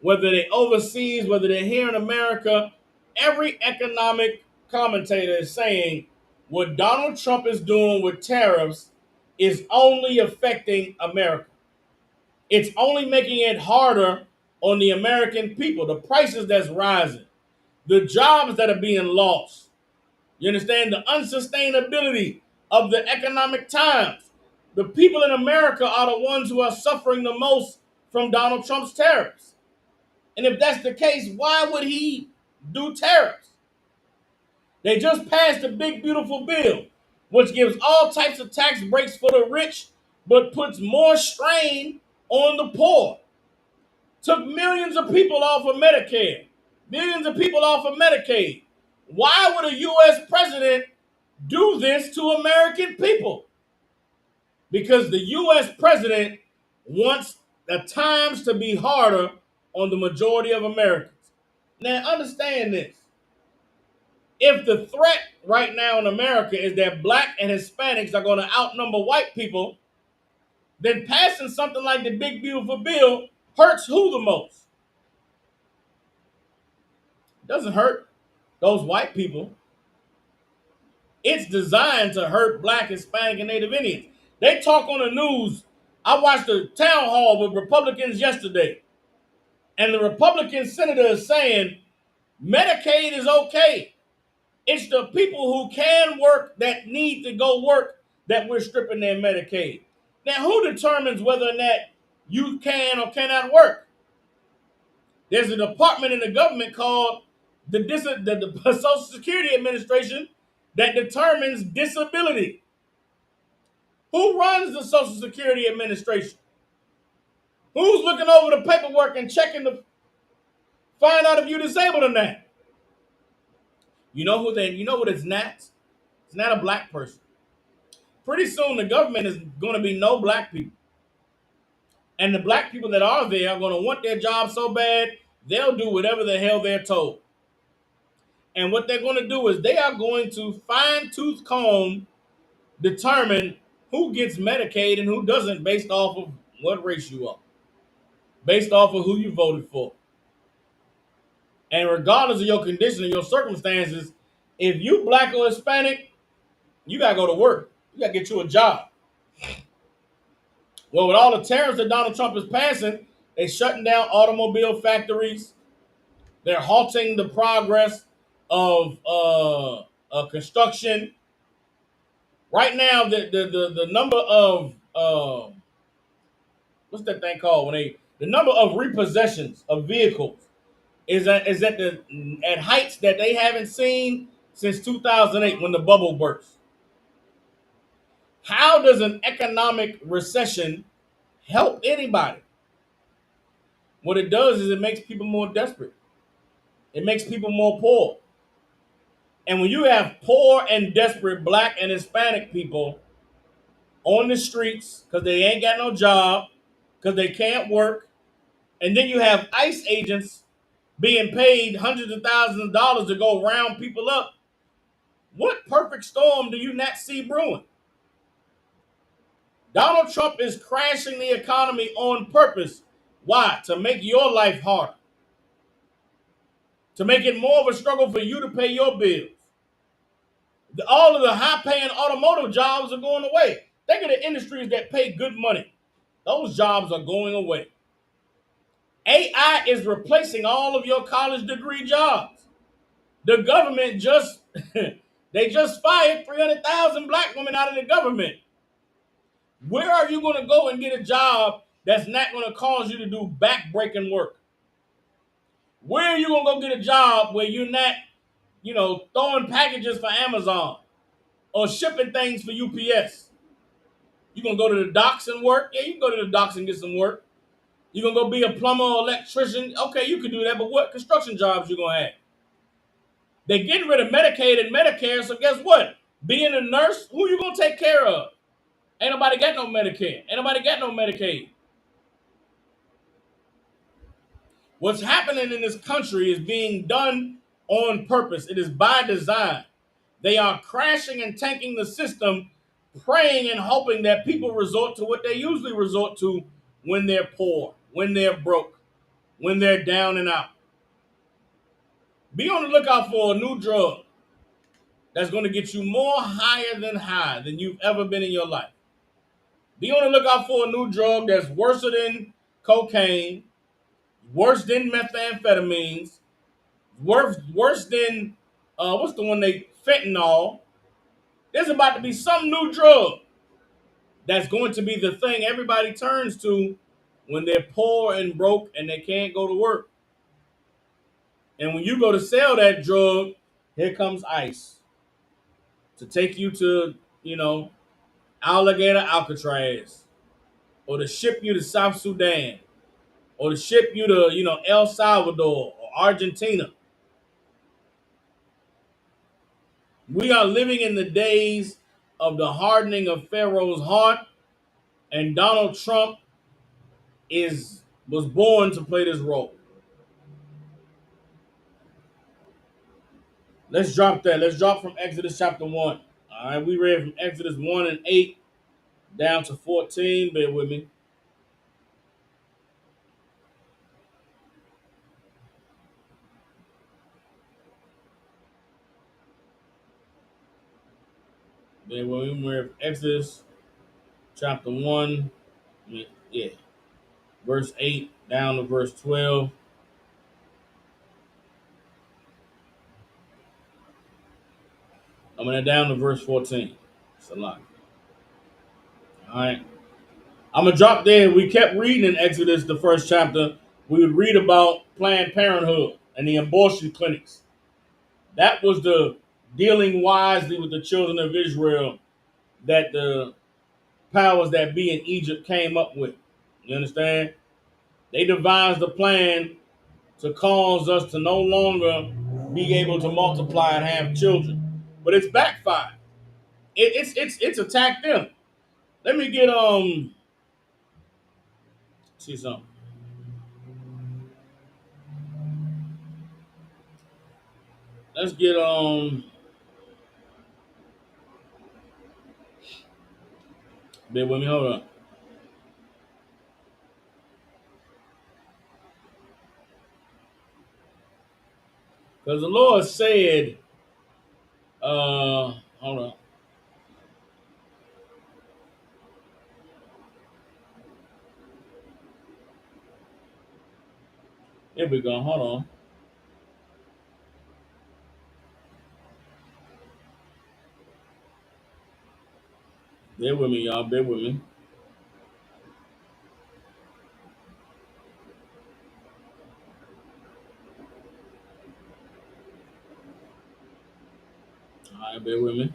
Speaker 5: whether they're overseas, whether they're here in America, every economic commentator is saying what Donald Trump is doing with tariffs is only affecting America. It's only making it harder on the American people. The prices that's rising, the jobs that are being lost. You understand the unsustainability of the economic times. The people in America are the ones who are suffering the most from Donald Trump's tariffs. And if that's the case, why would he do tariffs? They just passed a big, beautiful bill, which gives all types of tax breaks for the rich, but puts more strain on the poor. Took millions of people off of Medicare, millions of people off of Medicaid. Why would a U.S. president do this to American people? Because the U.S. president wants the times to be harder on the majority of Americans. Now, understand this. If the threat right now in America is that black and Hispanics are going to outnumber white people, then passing something like the Big Beautiful Bill hurts who the most? It doesn't hurt those white people. It's designed to hurt black, Hispanic, and Native Indians. They talk on the news. I watched a town hall with Republicans yesterday, and the Republican senator is saying Medicaid is okay. It's the people who can work that need to go work that we're stripping their Medicaid. Now, who determines whether or not you can or cannot work? There's a department in the government called the Social Security Administration that determines disability. Who runs the Social Security Administration? Who's looking over the paperwork and checking to find out if you're disabled or not? You know what it's not? It's not a black person. Pretty soon the government is going to be no black people. And the black people that are there are going to want their job so bad, they'll do whatever the hell they're told. And what they're going to do is they are going to fine tooth comb determine who gets Medicaid and who doesn't based off of what race you are, based off of who you voted for. And regardless of your condition and your circumstances, if you black or Hispanic, you got to go to work. You got to get you a job. Well, with all the tariffs that Donald Trump is passing, they're shutting down automobile factories. They're halting the progress of construction. Right now, the number of what's that thing called the number of repossessions of vehicles is at heights that they haven't seen since 2008 when the bubble burst. How does an economic recession help anybody? What it does is it makes people more desperate. It makes people more poor. And when you have poor and desperate black and Hispanic people on the streets because they ain't got no job, because they can't work, and then you have ICE agents being paid hundreds of thousands of dollars to go round people up, what perfect storm do you not see brewing? Donald Trump is crashing the economy on purpose. Why? To make your life harder. To make it more of a struggle for you to pay your bills. All of the high-paying automotive jobs are going away. Think of the industries that pay good money. Those jobs are going away. AI is replacing all of your college degree jobs. The government they just fired 300,000 black women out of the government. Where are you going to go and get a job that's not going to cause you to do back-breaking work? Where are you going to go get a job where you're not, throwing packages for Amazon or shipping things for UPS? You going to go to the docks and work? Yeah, you can go to the docks and get some work. You going to go be a plumber or electrician? Okay, you can do that, but what construction jobs you going to have? They're getting rid of Medicaid and Medicare, so guess what? Being a nurse, who you going to take care of? Ain't nobody got no Medicare. Ain't nobody got no Medicaid. What's happening in this country is being done on purpose. It is by design. They are crashing and tanking the system, praying and hoping that people resort to what they usually resort to when they're poor, when they're broke, when they're down and out. Be on the lookout for a new drug that's going to get you more higher than high than you've ever been in your life. Be on the lookout for a new drug that's worse than cocaine, worse than methamphetamines, worse than what's the one they fentanyl. There's about to be some new drug that's going to be the thing everybody turns to when they're poor and broke and they can't go to work. And when you go to sell that drug, here comes ICE to take you to, alligator Alcatraz, or to ship you to South Sudan, or to ship you to, El Salvador or Argentina. We are living in the days of the hardening of Pharaoh's heart, and Donald Trump was born to play this role. Let's drop that. Let's drop from Exodus chapter 1. All right, we read from Exodus 1 and 8 down to 14. Bear with me. Bear with me. We read from Exodus chapter 1. Yeah. Verse 8 down to verse 12. I'm going to down to verse 14. It's a lot. All right. I'm going to drop there. We kept reading in Exodus, the first chapter. We would read about Planned Parenthood and the abortion clinics. That was the dealing wisely with the children of Israel that the powers that be in Egypt came up with. You understand? They devised a plan to cause us to no longer be able to multiply and have children. But it's backfired. It's attacked them. Let me get see something. Let's get bear with me, hold on. Because the Lord said, hold on. Here we go. Hold on. Bear with me, y'all. Bear with me. All right, bear with me.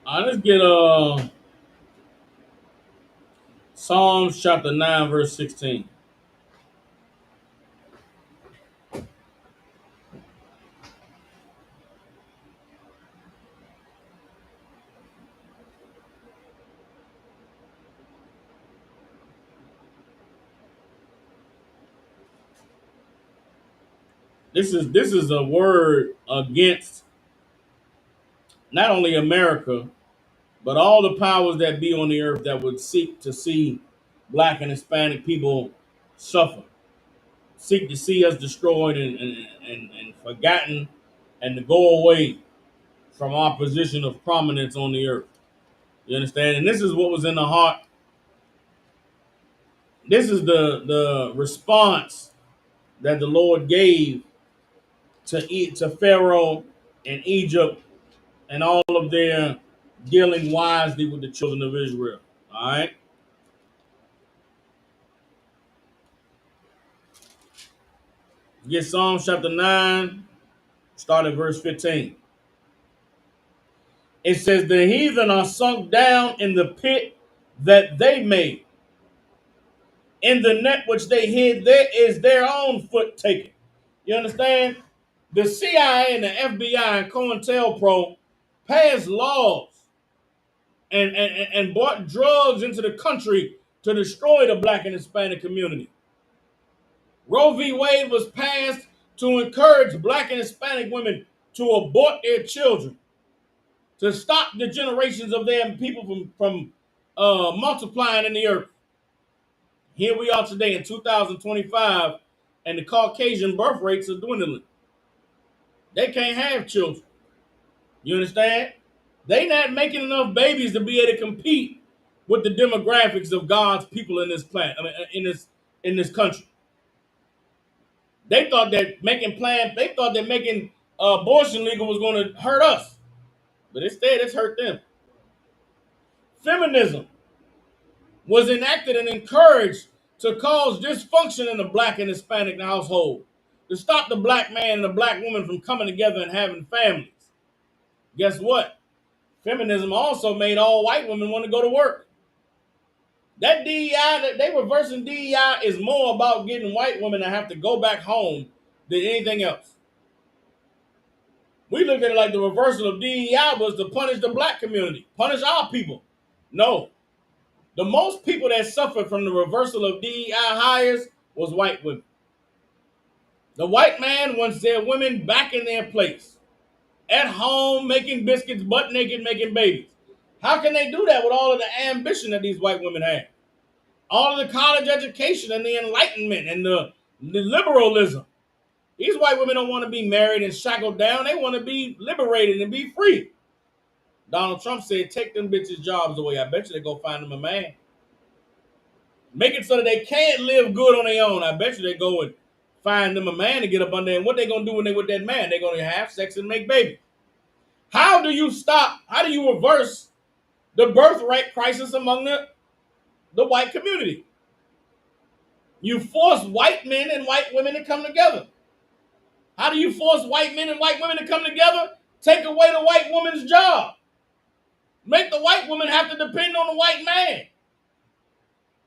Speaker 5: All right, let's get Psalms chapter 9, verse 16. This is a word against not only America, but all the powers that be on the earth that would seek to see black and Hispanic people suffer, seek to see us destroyed and forgotten, and to go away from our position of prominence on the earth. You understand? And this is what was in the heart. This is the response that the Lord gave to Pharaoh and Egypt and all of their dealing wisely with the children of Israel. All right. Get Psalms chapter 9, start at verse 15. It says, the heathen are sunk down in the pit that they made. In the net which they hid, there is their own foot taken. You understand? The CIA and the FBI and COINTELPRO passed laws and brought drugs into the country to destroy the black and Hispanic community. Roe v. Wade was passed to encourage black and Hispanic women to abort their children, to stop the generations of their people from multiplying in the earth. Here we are today in 2025, and the Caucasian birth rates are dwindling. They can't have children. You understand? They not making enough babies to be able to compete with the demographics of God's people in this planet. I mean, in this country. They thought that making abortion legal was going to hurt us, but instead it's hurt them. Feminism was enacted and encouraged to cause dysfunction in the black and Hispanic household, to stop the black man and the black woman from coming together and having families. Guess what? Feminism also made all white women want to go to work. That DEI, that they reversing DEI, is more about getting white women to have to go back home than anything else. We look at it like the reversal of DEI was to punish the black community, punish our people. No. The most people that suffered from the reversal of DEI hires was white women. The white man wants their women back in their place, at home, making biscuits, butt naked, making babies. How can they do that with all of the ambition that these white women have? All of the college education and the enlightenment and the liberalism. These white women don't want to be married and shackled down. They want to be liberated and be free. Donald Trump said, take them bitches' jobs away. I bet you they go find them a man. Make it so that they can't live good on their own. I bet you they go and find them a man to get up under. And what they going to do when they with that man? They're going to have sex and make babies. How do you reverse the birth rate crisis among the white community? You force white men and white women to come together. How do you force white men and white women to come together? Take away the white woman's job. Make the white woman have to depend on the white man.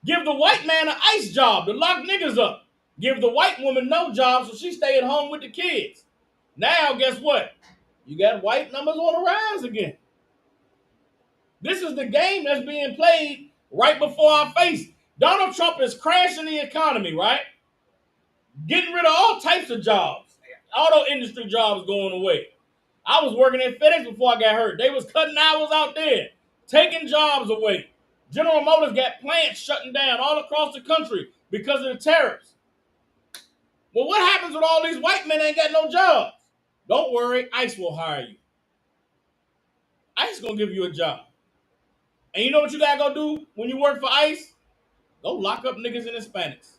Speaker 5: Give the white man an ICE job to lock niggas up. Give the white woman no job so she stay at home with the kids. Now, guess what? You got white numbers on the rise again. This is the game that's being played right before our face. Donald Trump is crashing the economy, right? Getting rid of all types of jobs. Auto industry jobs going away. I was working at FedEx before I got hurt. They was cutting hours out there, taking jobs away. General Motors got plants shutting down all across the country because of the tariffs. Well, what happens when all these white men ain't got no jobs? Don't worry, ICE will hire you. ICE gonna give you a job. And you know what you gotta go do when you work for ICE? Go lock up niggas and Hispanics.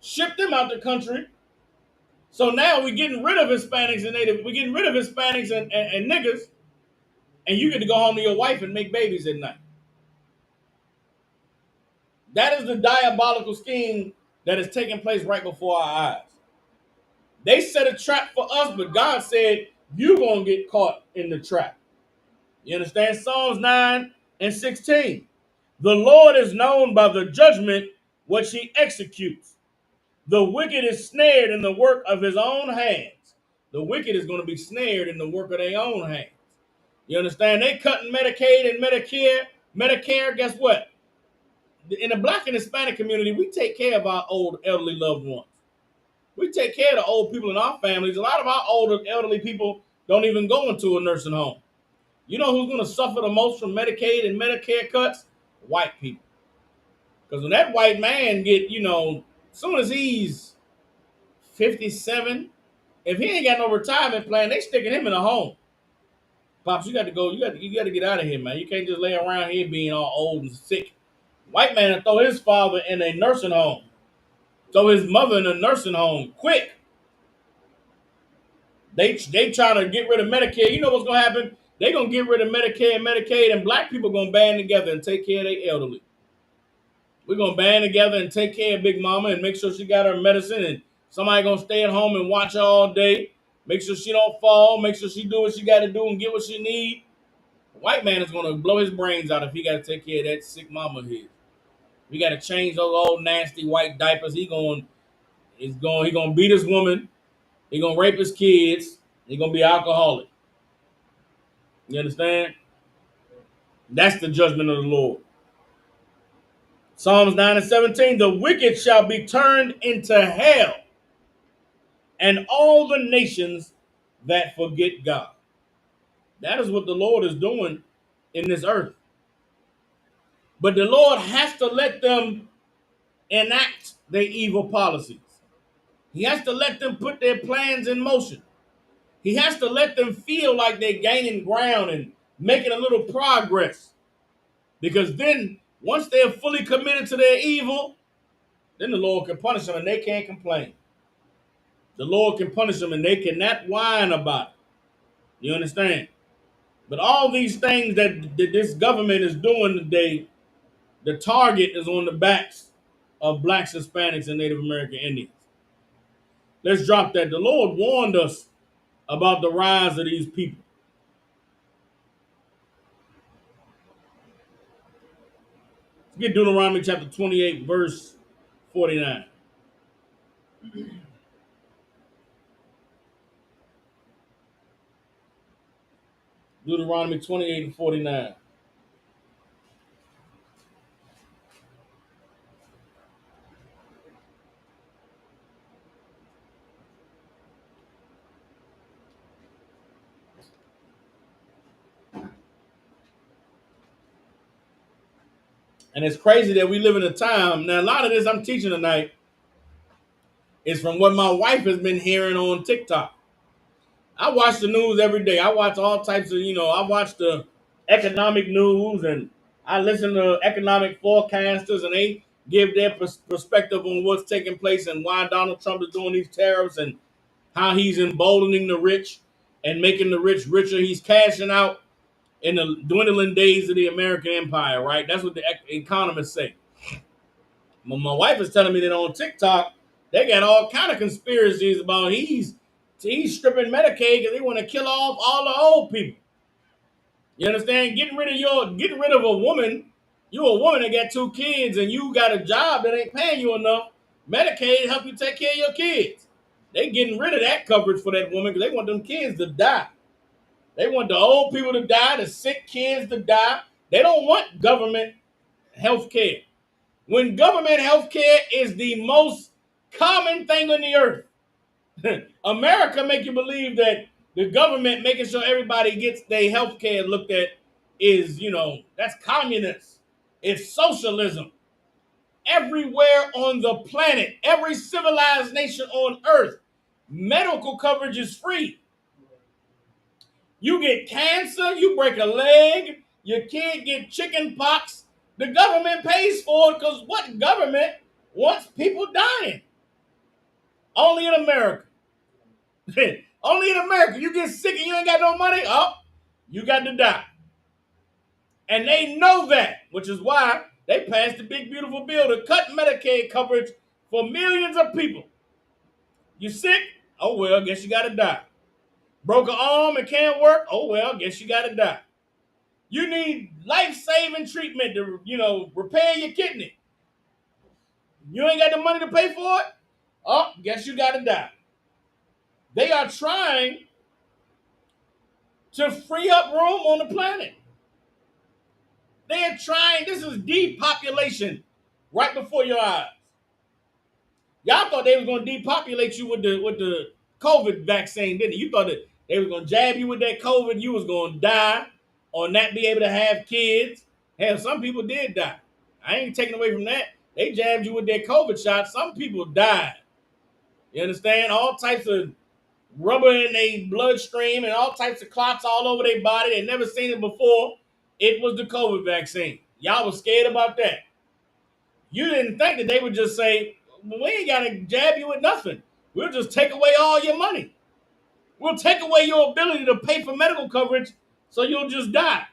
Speaker 5: Ship them out the country. So now we're getting rid of Hispanics and and niggas, and you get to go home to your wife and make babies at night. That is the diabolical scheme that is taking place right before our eyes. They set a trap for us, but God said, you're going to get caught in the trap. You understand? Psalms 9 and 16. The Lord is known by the judgment which he executes. The wicked is snared in the work of his own hands. The wicked is going to be snared in the work of their own hands. You understand? They cutting Medicaid and Medicare, guess what? In the black and Hispanic community, we take care of our old elderly loved ones. We take care of the old people in our families. A lot of our older elderly people don't even go into a nursing home. You know who's going to suffer the most from Medicaid and Medicare cuts? White people. Because when that white man get, as soon as he's 57, if he ain't got no retirement plan, they sticking him in a home. Pops, you got to go. You got to get out of here, man. You can't just lay around here being all old and sick. White man will throw his father in a nursing home, throw his mother in a nursing home, quick. They trying to get rid of Medicare. You know what's gonna happen? They gonna get rid of Medicare and Medicaid, and black people gonna band together and take care of their elderly. We're gonna band together and take care of Big Mama and make sure she got her medicine, and somebody gonna stay at home and watch her all day. Make sure she don't fall. Make sure she do what she got to do and get what she need. The white man is gonna blow his brains out if he got to take care of that sick mama of his. We got to change those old nasty white diapers. He gonna beat his woman. He gonna rape his kids. He gonna be alcoholic. You understand? That's the judgment of the Lord. Psalms 9 and 17, the wicked shall be turned into hell, and all the nations that forget God. That is what the Lord is doing in this earth. But the Lord has to let them enact their evil policies. He has to let them put their plans in motion. He has to let them feel like they're gaining ground and making a little progress. Because then, once they're fully committed to their evil, then the Lord can punish them and they can't complain. The Lord can punish them and they cannot whine about it. You understand? But all these things that this government is doing today, the target is on the backs of blacks, Hispanics, and Native American Indians. Let's drop that. The Lord warned us about the rise of these people. Let's get Deuteronomy chapter 28, verse 49. Deuteronomy 28 and 49. And it's crazy that we live in a time. Now, a lot of this I'm teaching tonight is from what my wife has been hearing on TikTok. I watch the news every day. I watch all types of, I watch the economic news and I listen to economic forecasters and they give their perspective on what's taking place and why Donald Trump is doing these tariffs and how he's emboldening the rich and making the rich richer. He's cashing out in the dwindling days of the American empire, right? That's what the economists say. My wife is telling me that on TikTok, they got all kind of conspiracies about he's stripping Medicaid because they want to kill off all the old people. You understand? Getting rid of a woman. You a woman that got two kids and you got a job that ain't paying you enough. Medicaid help you take care of your kids. They getting rid of that coverage for that woman because they want them kids to die. They want the old people to die, the sick kids to die. They don't want government health care. When government health care is the most common thing on the earth, America make you believe that the government making sure everybody gets their health care looked at is, that's communist. It's socialism. Everywhere on the planet, every civilized nation on earth, medical coverage is free. You get cancer, you break a leg, your kid get chicken pox, the government pays for it because what government wants people dying? Only in America. Only in America. You get sick and you ain't got no money, you got to die. And they know that, which is why they passed the big, beautiful bill to cut Medicaid coverage for millions of people. You sick? Oh, well, guess you got to die. Broke an arm and can't work? Oh, well, guess you got to die. You need life-saving treatment to, repair your kidney. You ain't got the money to pay for it? Oh, guess you got to die. They are trying to free up room on the planet. They are trying. This is depopulation right before your eyes. Y'all thought they was going to depopulate you with the COVID vaccine, didn't you? You thought that they was going to jab you with that COVID, you was going to die or not be able to have kids. Hell, some people did die. I ain't taking away from that. They jabbed you with that COVID shot. Some people died. You understand? All types of rubber in their bloodstream and all types of clots all over their body. They never seen it before. It was the COVID vaccine. Y'all was scared about that. You didn't think that they would just say, well, we ain't got to jab you with nothing. We'll just take away all your money. We'll take away your ability to pay for medical coverage so you'll just die.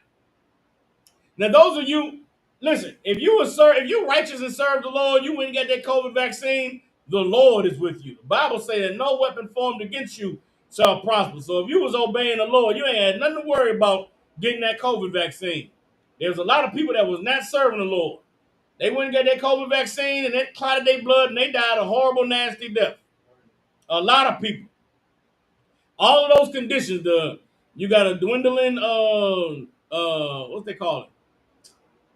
Speaker 5: Now, those of you, listen, if you righteous and serve the Lord, you wouldn't get that COVID vaccine, the Lord is with you. The Bible says that no weapon formed against you shall prosper. So if you was obeying the Lord, you ain't had nothing to worry about getting that COVID vaccine. There's a lot of people that was not serving the Lord. They wouldn't get that COVID vaccine and it clotted their blood and they died a horrible, nasty death. A lot of people. All of those conditions, you got a dwindling, what's they call it?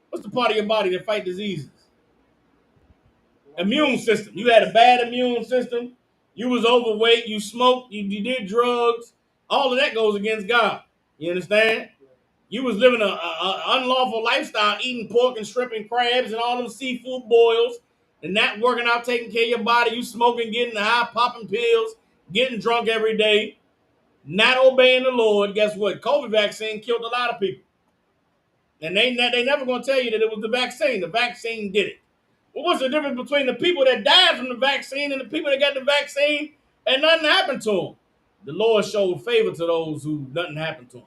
Speaker 5: What's the part of your body that fight diseases? Immune system. You had a bad immune system. You was overweight. You smoked. You did drugs. All of that goes against God. You understand? You was living a unlawful lifestyle, eating pork and shrimp and crabs and all them seafood boils, and not working out, taking care of your body. You smoking, getting high, popping pills, getting drunk every day, not obeying the Lord. Guess what? COVID vaccine killed a lot of people. And they never going to tell you that it was the vaccine. The vaccine did it. Well, what's the difference between the people that died from the vaccine and the people that got the vaccine and nothing happened to them? The Lord showed favor to those who nothing happened to them.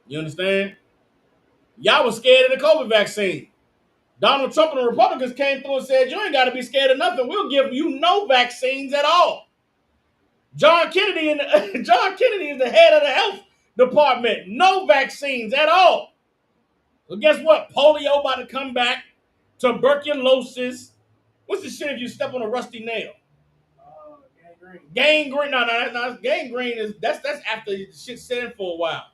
Speaker 5: You understand? Y'all was scared of the COVID vaccine. Donald Trump and the Republicans came through and said, you ain't got to be scared of nothing. We'll give you no vaccines at all. John Kennedy is the head of the health department. No vaccines at all. So guess what? Polio about to come back. Tuberculosis. What's the shit if you step on a rusty nail? Gangrene. No. Gangrene is that's after the shit set in for a while.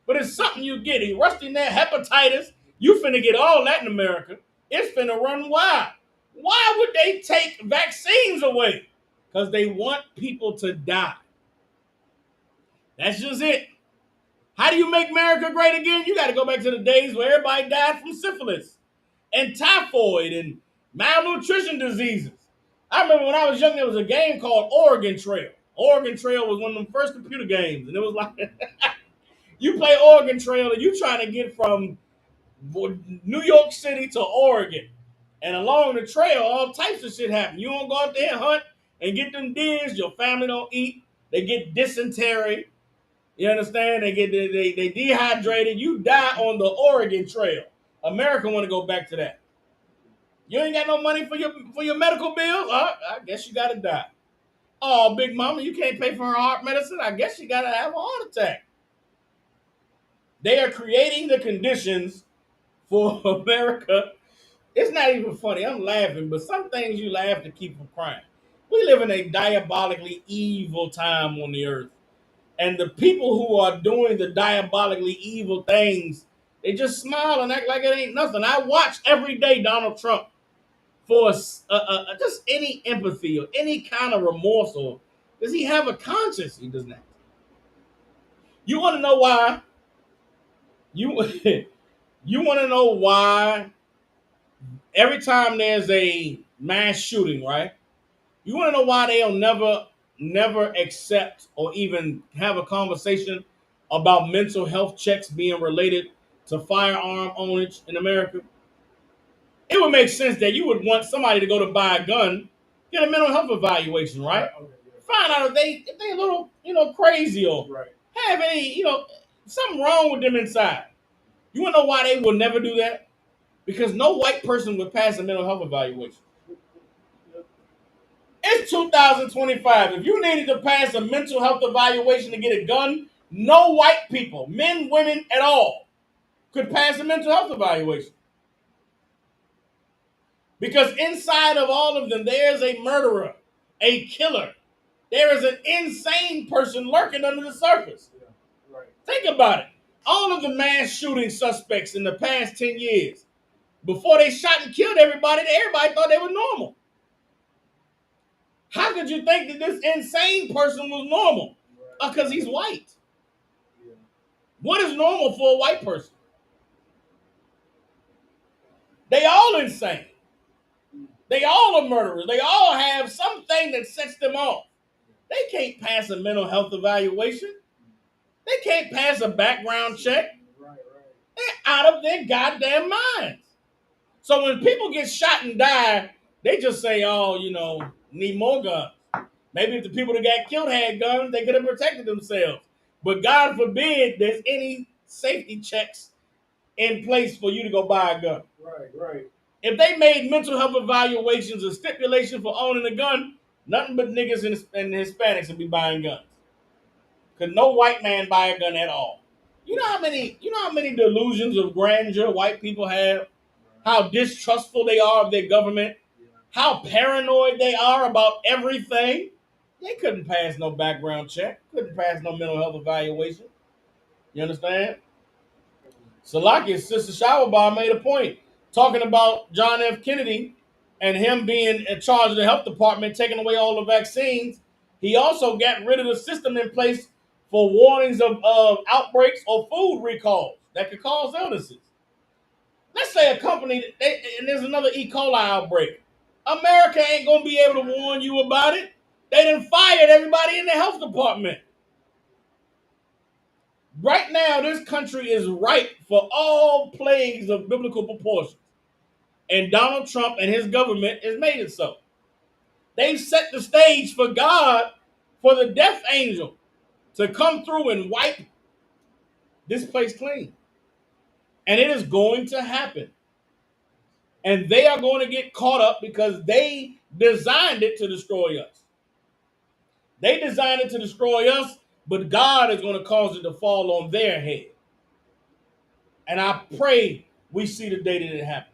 Speaker 5: But it's something you get. Rusty nail, hepatitis. You finna get all that in America. It's finna run wild. Why would they take vaccines away? Because they want people to die. That's just it. How do you make America great again? You got to go back to the days where everybody died from syphilis and typhoid and malnutrition diseases. I remember when I was young, there was a game called Oregon Trail. Oregon Trail was one of them first computer games. And it was like, you play Oregon Trail and you trying to get from New York City to Oregon. And along the trail, all types of shit happen. You don't go out there and hunt and get them deers. Your family don't eat. They get dysentery. You understand? They dehydrated. You die on the Oregon Trail. America want to go back to that. You ain't got no money for your medical bills? I guess you got to die. Oh, Big Mama, you can't pay for her heart medicine? I guess you got to have a heart attack. They are creating the conditions for America. It's not even funny. I'm laughing, but some things you laugh to keep from crying. We live in a diabolically evil time on the earth. And the people who are doing the diabolically evil things, they just smile and act like it ain't nothing. I watch every day Donald Trump for just any empathy or any kind of remorse, or does he have a conscience? He does not. You want to know why? You you want to know why every time there's a mass shooting, right? You want to know why they'll never accept or even have a conversation about mental health checks being related to firearm owners in America? It would make sense that you would want somebody to go to buy a gun, get a mental health evaluation, right? Find out if they a little, crazy or have any, something wrong with them inside. You want to know why they will never do that? Because no white person would pass a mental health evaluation. It's 2025. If you needed to pass a mental health evaluation to get a gun, no white people, men, women at all, could pass a mental health evaluation. Because inside of all of them, there's a murderer, a killer. There is an insane person lurking under the surface. Think about it. All of the mass shooting suspects in the past 10 years, before they shot and killed everybody thought they were normal. How could you think that this insane person was normal? Because he's white. What is normal for a white person? They all insane. They all are murderers. They all have something that sets them off. They can't pass a mental health evaluation. They can't pass a background check. They're out of their goddamn minds. So when people get shot and die, they just say, oh, need more guns. Maybe if the people that got killed had guns, they could have protected themselves. But God forbid there's any safety checks in place for you to go buy a gun.
Speaker 6: Right.
Speaker 5: If they made mental health evaluations a stipulation for owning a gun, nothing but niggas and Hispanics would be buying guns. Could no white man buy a gun at all? You know how many delusions of grandeur white people have? How distrustful they are of their government? How paranoid they are about everything? They couldn't pass no background check, couldn't pass no mental health evaluation. You understand? Salaki's sister Showerbar made a point talking about John F. Kennedy and him being in charge of the health department, taking away all the vaccines. He also got rid of the system in place for warnings of outbreaks or food recalls that could cause illnesses. Let's say a company, and there's another E. coli outbreak. America ain't going to be able to warn you about it. They done fired everybody in the health department. Right now, this country is ripe for all plagues of biblical proportions. And Donald Trump and his government has made it so. They've set the stage for God, for the death angel, to come through and wipe this place clean. And it is going to happen. And they are going to get caught up because they designed it to destroy us. They designed it to destroy us, but God is going to cause it to fall on their head. And I pray we see the day that it happens.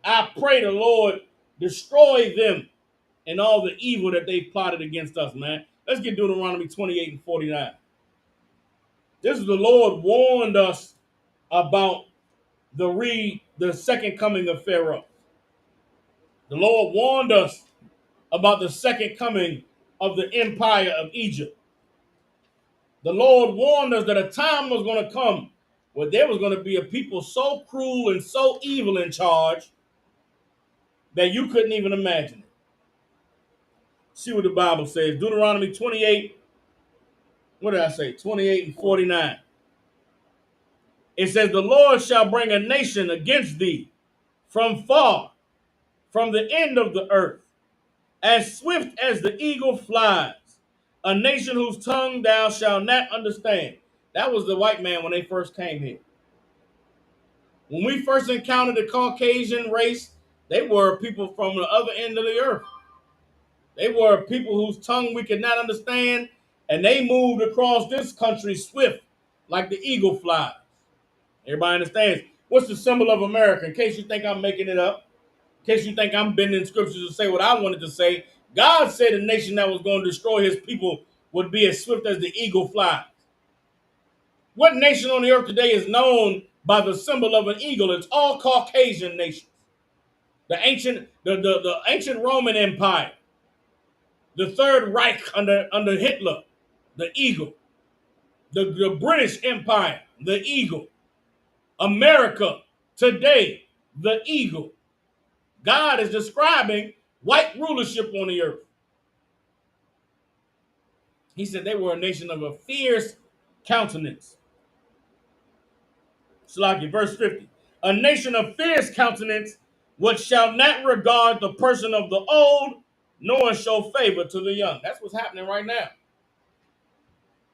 Speaker 5: I pray the Lord destroy them and all the evil that they've plotted against us, man. Let's get Deuteronomy 28 and 49. This is the Lord warned us about the second coming of Pharaoh. The Lord warned us about the second coming of the empire of Egypt. The Lord warned us that a time was going to come where there was going to be a people so cruel and so evil in charge that you couldn't even imagine it. See what the Bible says. Deuteronomy 28, what did I say? 28 and 49. It says, the Lord shall bring a nation against thee from far, from the end of the earth, as swift as the eagle flies, a nation whose tongue thou shalt not understand. That was the white man when they first came here. When we first encountered the Caucasian race, they were people from the other end of the earth. They were people whose tongue we could not understand, and they moved across this country swift like the eagle flies. Everybody understands. What's the symbol of America? In case you think I'm making it up, in case you think I'm bending scriptures to say what I wanted to say, God said a nation that was going to destroy his people would be as swift as the eagle flies. What nation on the earth today is known by the symbol of an eagle? It's all Caucasian nations. The ancient Roman Empire, the Third Reich under Hitler, the eagle. The British Empire, the eagle. America today, the eagle. God is describing white rulership on the earth. He said they were a nation of a fierce countenance. Salaki, verse 50. A nation of fierce countenance, which shall not regard the person of the old, nor show favor to the young. That's what's happening right now.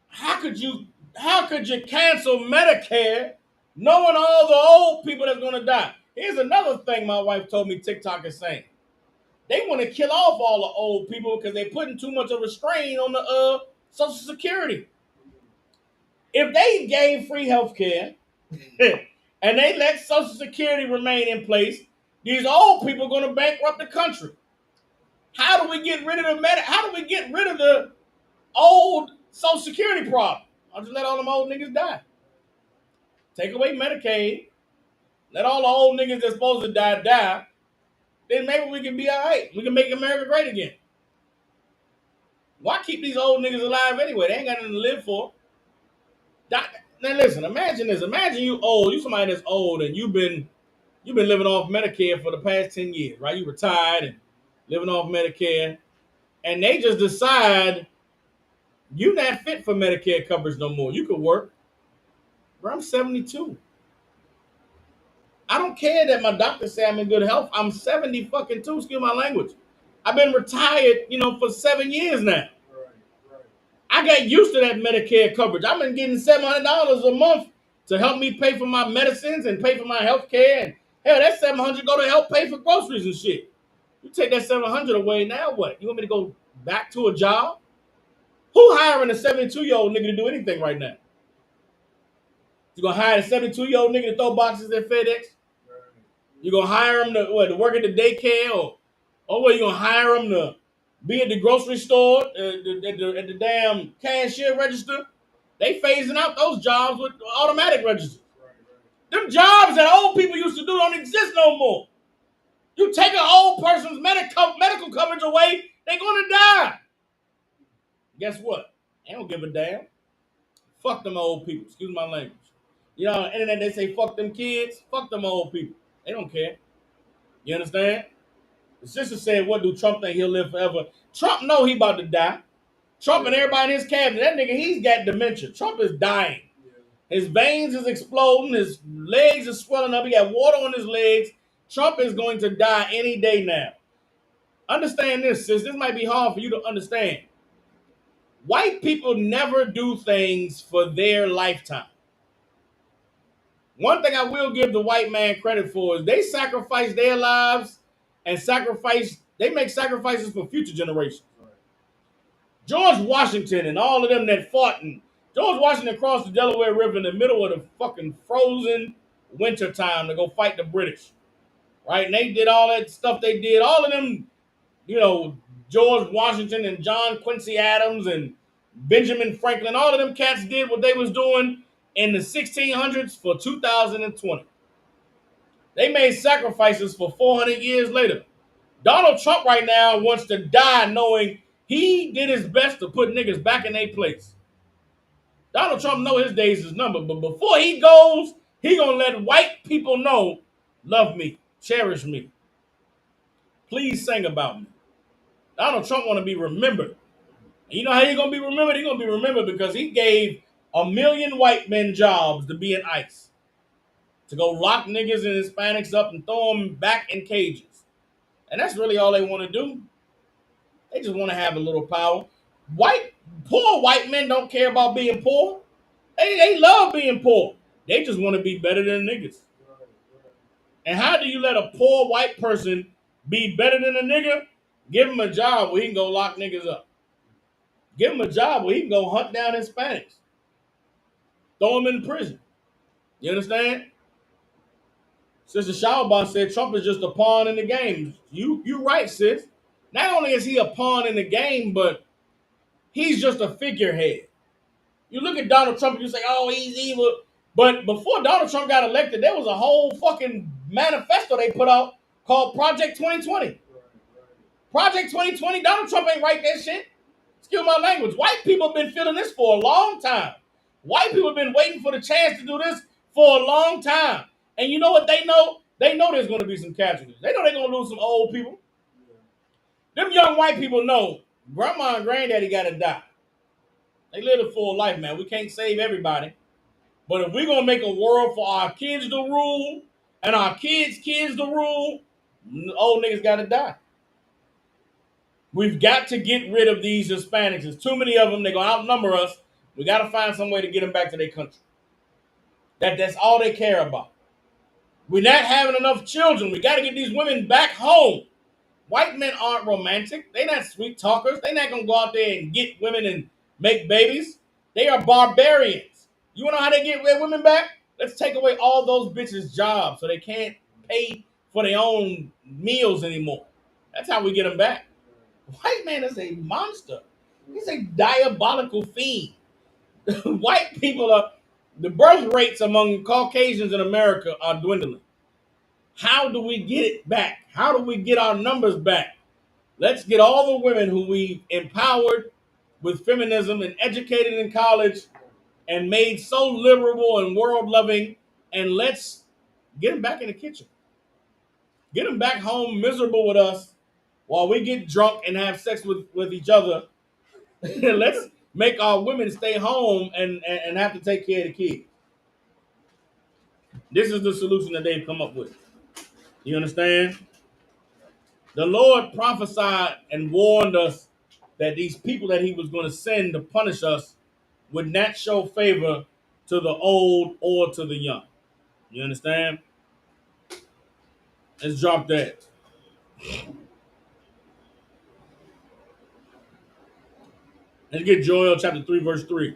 Speaker 5: How could you cancel Medicare knowing all the old people that's going to die? Here's another thing my wife told me TikTok is saying. They want to kill off all the old people because they're putting too much of a strain on the Social Security. If they gave free health care and they let Social Security remain in place, these old people are going to bankrupt the country. How do we get rid of the old Social Security problem? I'll just let all them old niggas die. Take away Medicaid. Let all the old niggas that's supposed to die. Then maybe we can be all right. We can make America great again. Why keep these old niggas alive anyway? They ain't got nothing to live for. Now listen, imagine this. Imagine you old. You somebody that's old and you've been living off Medicare for the past 10 years, right? You retired and living off Medicare. And they just decide You not fit for Medicare coverage no more. You could work. Bro, I'm 72. I don't care that my doctor say I'm in good health. I'm 70 fucking two, excuse my language. I've been retired, for 7 years now. I got used to that Medicare coverage. I've been getting $700 a month to help me pay for my medicines and pay for my health care. And hell, that 700 go to help pay for groceries and shit. You take that 700 away, now what? You want me to go back to a job? Who hiring a 72-year-old nigga to do anything right now? You gonna hire a 72-year-old nigga to throw boxes at FedEx? You gonna hire him to work at the daycare, or what? You gonna hire him to be at the grocery store, at the damn cashier register? They phasing out those jobs with automatic registers. Them jobs that old people used to do don't exist no more. You take an old person's medical coverage away, they're gonna die. Guess what? They don't give a damn. Fuck them old people. Excuse my language. On the internet they say fuck them kids. Fuck them old people. They don't care. You understand? The sister said, "What do Trump think he'll live forever?" Trump know he about to die. Trump and everybody in his cabinet, that nigga, he's got dementia. Trump is dying. His veins is exploding. His legs are swelling up. He got water on his legs. Trump is going to die any day now. Understand this, sis. This might be hard for you to understand. White people never do things for their lifetime. One thing I will give the white man credit for is they sacrifice their lives and they make sacrifices for future generations. George Washington and all of them that fought, and George Washington crossed the Delaware River in the middle of the fucking frozen winter time to go fight the British. Right? And they did all that stuff they did. All of them, George Washington and John Quincy Adams and Benjamin Franklin, all of them cats did what they was doing in the 1600s for 2020. They made sacrifices for 400 years later. Donald Trump right now wants to die knowing he did his best to put niggas back in their place. Donald Trump know his days is numbered, but before he goes, he gonna let white people know, love me, cherish me. Please sing about me. Donald Trump want to be remembered. And you know how he gonna be remembered? He gonna be remembered because he gave 1 million white men jobs to be in ICE, to go lock niggas and Hispanics up and throw them back in cages. And that's really all they want to do. They just want to have a little power. Poor white men don't care about being poor. They love being poor. They just want to be better than niggas. And how do you let a poor white person be better than a nigga? Give him a job where he can go lock niggas up. Give him a job where he can go hunt down Hispanics. Throw them in prison. You understand? Sister Shawban said Trump is just a pawn in the game. You right, sis. Not only is he a pawn in the game, but he's just a figurehead. You look at Donald Trump and you say, oh, he's evil. But before Donald Trump got elected, there was a whole fucking manifesto they put out called Project 2020. Project 2020, Donald Trump ain't write that shit. Excuse my language. White people have been feeling this for a long time. White people have been waiting for the chance to do this for a long time. And you know what they know? They know there's going to be some casualties. They know they're going to lose some old people. Them young white people know grandma and granddaddy got to die. They live a full life, man. We can't save everybody. But if we're going to make a world for our kids to rule and our kids' kids to rule, old niggas got to die. We've got to get rid of these Hispanics. There's too many of them. They're going to outnumber us. We got to find some way to get them back to their country. That's all they care about. We're not having enough children. We got to get these women back home. White men aren't romantic. They're not sweet talkers. They're not going to go out there and get women and make babies. They are barbarians. You want to know how they get their women back? Let's take away all those bitches' jobs so they can't pay for their own meals anymore. That's how we get them back. White man is a monster. He's a diabolical fiend. White people are, the birth rates among Caucasians in America are dwindling. How do we get it back? How do we get our numbers back? Let's get all the women who we empowered with feminism and educated in college and made so liberal and world-loving, and let's get them back in the kitchen. Get them back home miserable with us while we get drunk and have sex with each other. make our women stay home and have to take care of the kids. This is the solution that they've come up with. You understand? The Lord prophesied and warned us that these people that he was going to send to punish us would not show favor to the old or to the young. You understand? Let's drop that. Let's get Joel chapter 3, verse 3.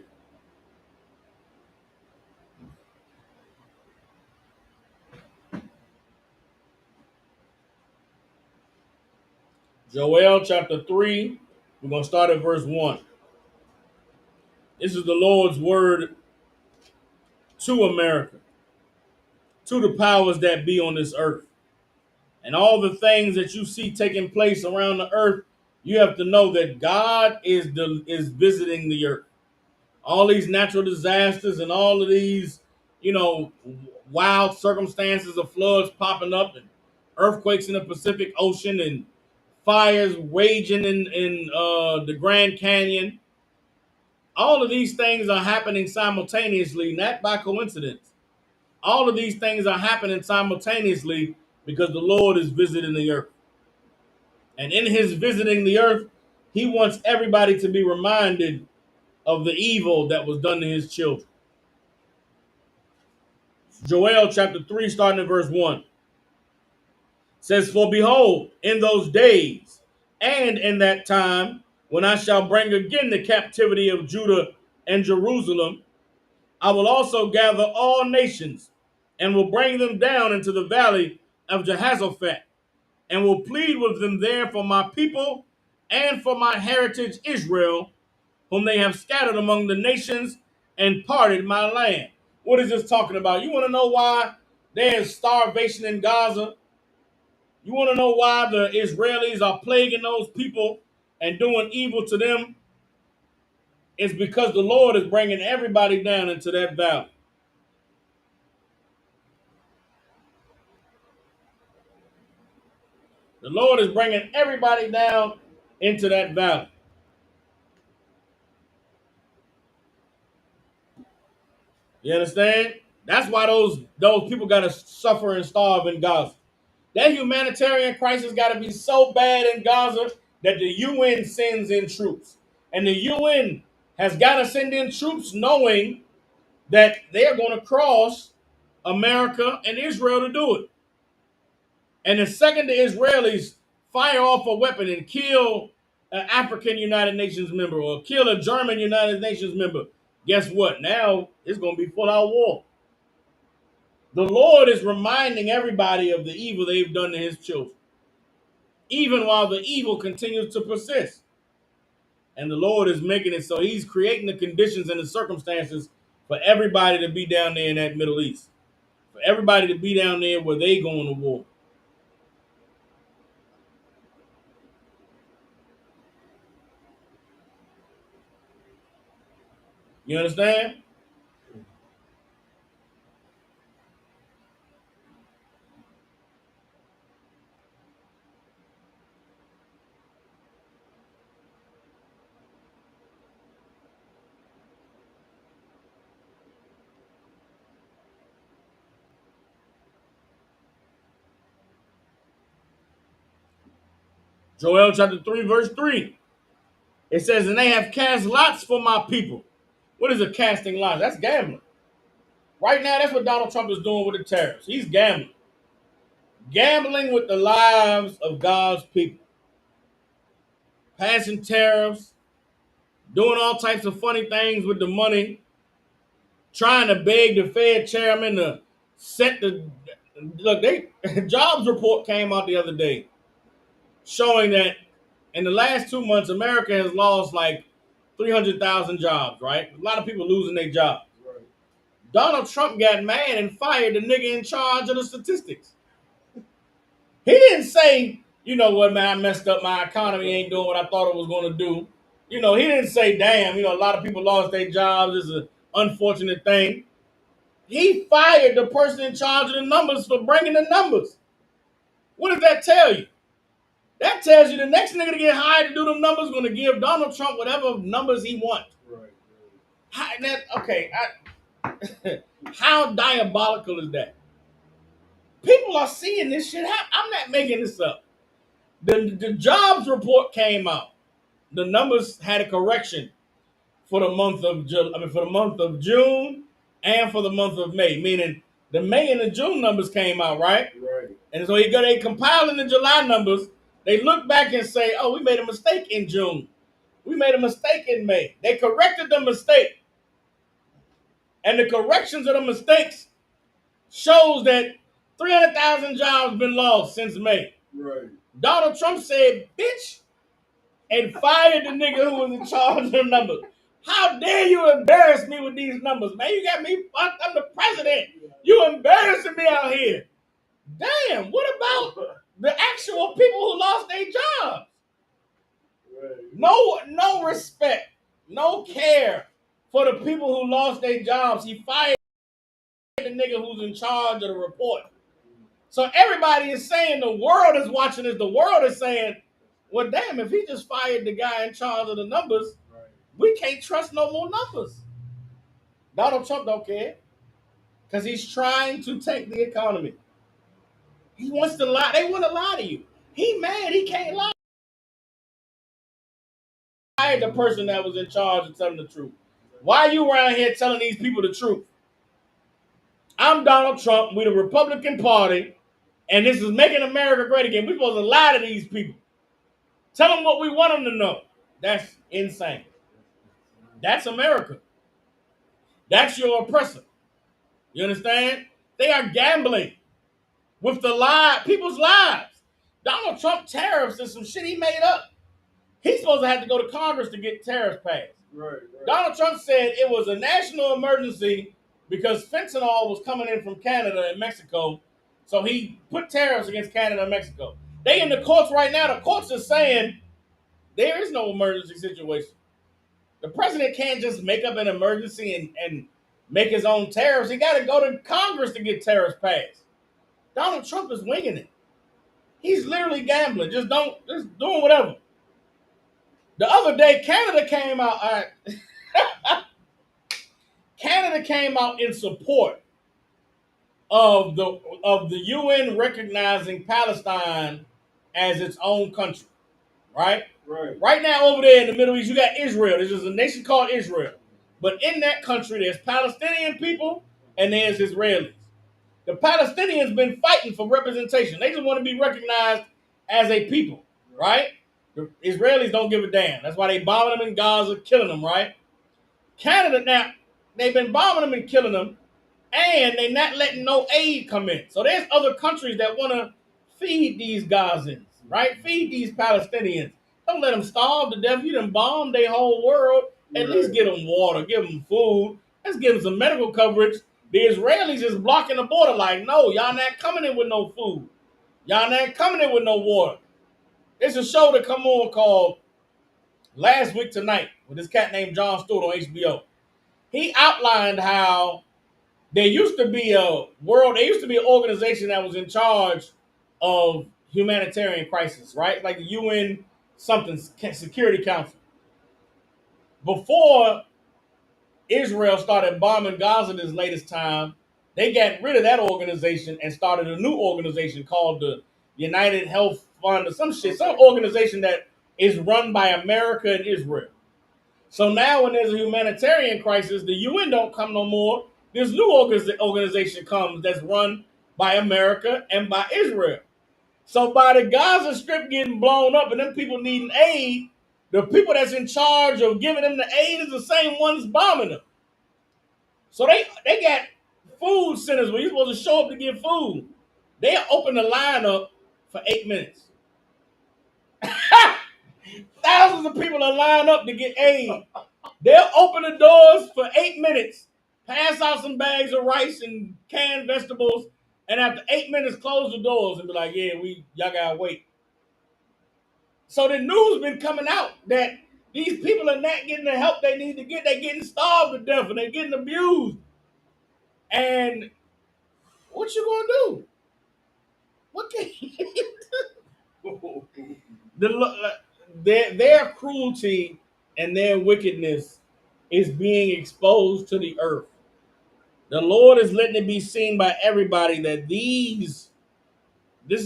Speaker 5: Joel chapter 3, we're going to start at verse 1. This is the Lord's word to America, to the powers that be on this earth. And all the things that you see taking place around the earth, you have to know that God is visiting the earth. All these natural disasters and all of these, you know, wild circumstances of floods popping up and earthquakes in the Pacific Ocean and fires raging in the Grand Canyon. All of these things are happening simultaneously, not by coincidence. All of these things are happening simultaneously because the Lord is visiting the earth. And in his visiting the earth, he wants everybody to be reminded of the evil that was done to his children. Joel chapter 3, starting at verse 1, says, "For behold, in those days and in that time, when I shall bring again the captivity of Judah and Jerusalem, I will also gather all nations and will bring them down into the valley of Jehoshaphat and will plead with them there for my people and for my heritage Israel, whom they have scattered among the nations and parted my land." What is this talking about? You want to know why there's starvation in Gaza? You want to know why the Israelis are plaguing those people and doing evil to them? It's because the Lord is bringing everybody down into that valley. The Lord is bringing everybody down into that valley. You understand? That's why those people got to suffer and starve in Gaza. That humanitarian crisis got to be so bad in Gaza that the UN sends in troops. And the UN has got to send in troops knowing that they're going to cross America and Israel to do it. And the second the Israelis fire off a weapon and kill an African United Nations member or kill a German United Nations member, guess what? Now it's going to be full out war. The Lord is reminding everybody of the evil they've done to his children, even while the evil continues to persist. And the Lord is making it so he's creating the conditions and the circumstances for everybody to be down there in that Middle East, for everybody to be down there where they going to war. You understand? Joel chapter 3, verse 3. It says, "And they have cast lots for my people." What is a casting lots? That's gambling. Right now, that's what Donald Trump is doing with the tariffs. He's gambling. Gambling with the lives of God's people. Passing tariffs, doing all types of funny things with the money, trying to beg the Fed chairman to set the look. They jobs report came out the other day showing that in the last 2 months, America has lost like 300,000 jobs. Right, a lot of people losing their jobs. Right. Donald Trump got mad and fired the nigga in charge of the statistics. He didn't say, you know what, man, I messed up. My economy ain't doing what I thought it was going to do. You know, he didn't say, damn, you know, a lot of people lost their jobs. It's an unfortunate thing. He fired the person in charge of the numbers for bringing the numbers. What does that tell you? That tells you the next nigga to get hired to do them numbers is going to give Donald Trump whatever numbers he wants. Right. How diabolical is that? People are seeing this shit happen. I'm not making this up. The jobs report came out. The numbers had a correction for the month of for the month of June and for the month of May, meaning the May and the June numbers came out, right?
Speaker 2: Right.
Speaker 5: And so they compiling the July numbers. They look back and say, "Oh, we made a mistake in June. We made a mistake in May." They corrected the mistake, and the corrections of the mistakes shows that 300,000 jobs been lost since May.
Speaker 2: Right.
Speaker 5: Donald Trump said, "Bitch," and fired the nigga who was in charge of the numbers. How dare you embarrass me with these numbers, man? You got me fucked. I'm the president. You embarrassing me out here. Damn, what about the actual people who lost their jobs? Right. No respect, no care for the people who lost their jobs. He fired the nigga who's in charge of the report. So everybody is saying, the world is watching this. The world is saying, well, damn, if he just fired the guy in charge of the numbers, we can't trust no more numbers. Donald Trump don't care because he's trying to take the economy. He wants to lie. They want to lie to you. He mad. He can't lie. Fired the person that was in charge of telling the truth. Why are you around here telling these people the truth? I'm Donald Trump. We're the Republican Party, and this is making America great again. We're supposed to lie to these people. Tell them what we want them to know. That's insane. That's America. That's your oppressor. You understand? They are gambling with people's lives. Donald Trump tariffs is some shit he made up. He's supposed to have to go to Congress to get tariffs passed. Right. Donald Trump said it was a national emergency because fentanyl was coming in from Canada and Mexico. So he put tariffs against Canada and Mexico. They in the courts right now. The courts are saying there is no emergency situation. The president can't just make up an emergency and make his own tariffs. He got to go to Congress to get tariffs passed. Donald Trump is winging it. He's literally gambling, just doing whatever. The other day, Canada came out. Canada came out in support of the UN recognizing Palestine as its own country. Right? Right now, over there in the Middle East, you got Israel. There's just a nation called Israel. But in that country, there's Palestinian people and there's Israelis. The Palestinians been fighting for representation. They just want to be recognized as a people, right? The Israelis don't give a damn. That's why they bombing them in Gaza, killing them, right? Canada now, they've been bombing them and killing them, and they're not letting no aid come in. So there's other countries that want to feed these Gazans, right? Feed these Palestinians. Don't let them starve to death. You done bombed their whole world. At least give them water, give them food. Let's give them some medical coverage. The Israelis is blocking the border like, no, y'all not coming in with no food. Y'all not coming in with no water. There's a show that come on called Last Week Tonight with this cat named Jon Stewart on HBO. He outlined how there used to be an organization that was in charge of humanitarian crisis, right? Like the UN Security Council. Before Israel started bombing Gaza this latest time, they got rid of that organization and started a new organization called the United Health Fund or some organization that is run by America and Israel. So now when there's a humanitarian crisis, the UN don't come no more. This new organization comes that's run by America and by Israel. So by the Gaza Strip getting blown up and them people needing aid, the people that's in charge of giving them the aid is the same ones bombing them. So they got food centers where you're supposed to show up to get food. They open the line up for 8 minutes. Thousands of people are lined up to get aid. They'll open the doors for 8 minutes, pass out some bags of rice and canned vegetables, and after 8 minutes, close the doors and be like, yeah, y'all gotta wait. So the news been coming out that these people are not getting the help they need to get. They're getting starved to death and they're getting abused. And what you gonna do? What can you do? Their cruelty and their wickedness is being exposed to the earth. The Lord is letting it be seen by everybody that this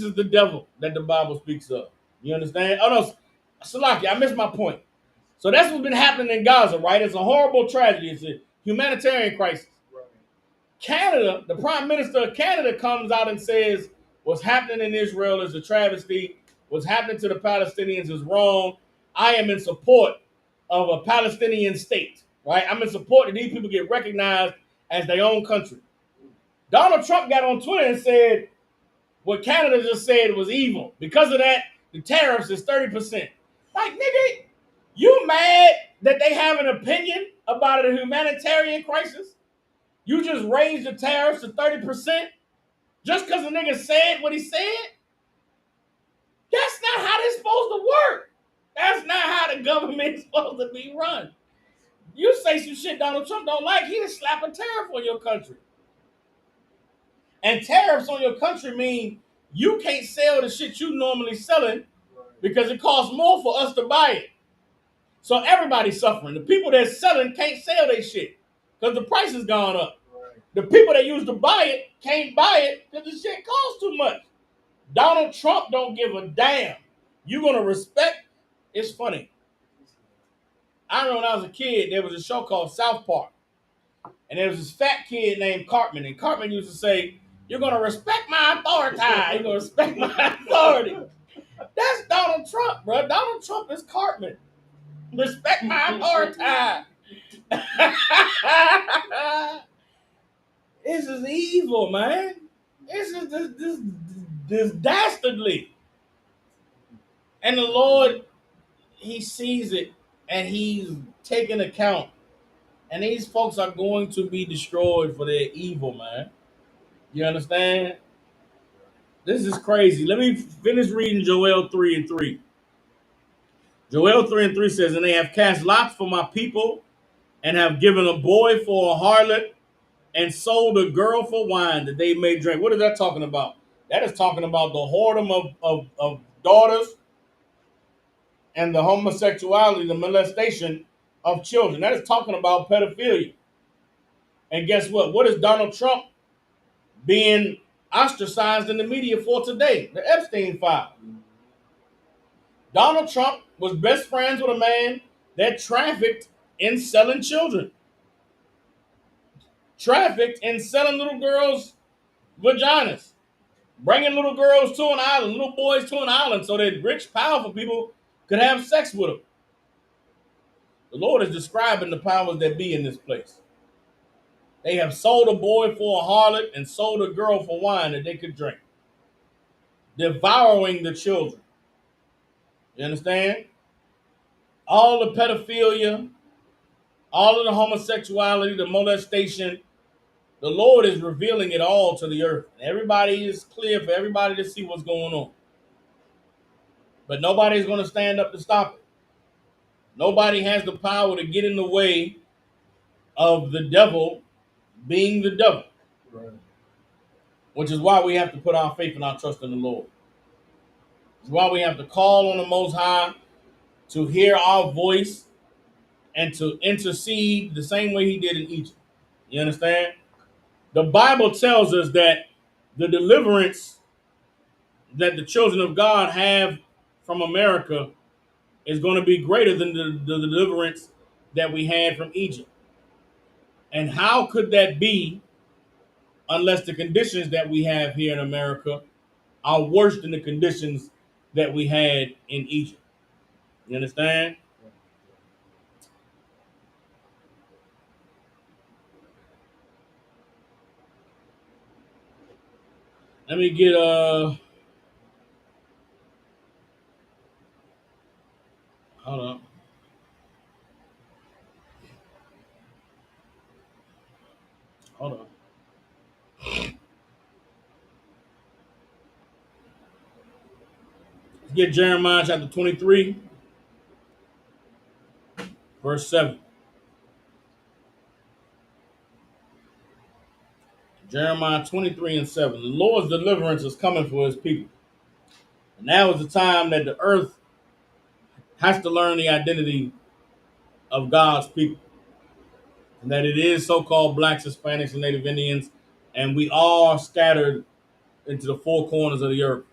Speaker 5: is the devil that the Bible speaks of. You understand? Oh no, Salaki, I missed my point. So that's what's been happening in Gaza, right? It's a horrible tragedy. It's a humanitarian crisis. Canada, the Prime Minister of Canada comes out and says what's happening in Israel is a travesty. What's happening to the Palestinians is wrong. I am in support of a Palestinian state, right? I'm in support that these people get recognized as their own country. Donald Trump got on Twitter and said what Canada just said was evil. Because of that, the tariffs is 30%. Like, nigga, you mad that they have an opinion about a humanitarian crisis? You just raised the tariffs to 30% just because the nigga said what he said? That's not how this supposed to work. That's not how the government is supposed to be run. You say some shit Donald Trump don't like, he just slap a tariff on your country. And tariffs on your country mean you can't sell the shit you normally selling because it costs more for us to buy it. So everybody's suffering. The people that's selling can't sell their shit because the price has gone up. The people that used to buy it can't buy it because the shit costs too much. Donald Trump don't give a damn. You gonna respect? It's funny. I remember when I was a kid, there was a show called South Park. And there was this fat kid named Cartman. And Cartman used to say, "You're gonna respect my authority. You're gonna respect my authority." That's Donald Trump, bro. Donald Trump is Cartman. Respect my authority. This is evil, man. This is this dastardly. And the Lord, He sees it and He's taking account. And these folks are going to be destroyed for their evil, man. You understand? This is crazy. Let me finish reading Joel 3 and 3. Joel 3 and 3 says, "And they have cast lots for my people, and have given a boy for a harlot, and sold a girl for wine that they may drink." What is that talking about? That is talking about the whoredom of daughters and the homosexuality, the molestation of children. That is talking about pedophilia. And guess what? What is Donald Trump being ostracized in the media for today? The Epstein file. Donald Trump was best friends with a man that trafficked in selling children, trafficked in selling little girls' vaginas, bringing little girls to an island, little boys to an island, so that rich, powerful people could have sex with them. The Lord is describing the powers that be in this place. They have sold a boy for a harlot and sold a girl for wine that they could drink, devouring the children. You understand? All the pedophilia, all of the homosexuality, the molestation, the Lord is revealing it all to the earth. And everybody is clear for everybody to see what's going on. But nobody's going to stand up to stop it. Nobody has the power to get in the way of the devil being the devil. Right. Which is why we have to put our faith and our trust in the Lord. It's why we have to call on the Most High to hear our voice and to intercede the same way He did in Egypt. You understand? The Bible tells us that the deliverance that the children of God have from America is going to be greater than the deliverance that we had from Egypt. And how could that be unless the conditions that we have here in America are worse than the conditions that we had in Egypt? You understand? Let me get hold on. Hold on. Let's get Jeremiah chapter 23, verse 7. Jeremiah 23 and 7. The Lord's deliverance is coming for His people. And now is the time that the earth has to learn the identity of God's people. and that it is so-called blacks, Hispanics, and Native Indians, and we are scattered into the four corners of the earth.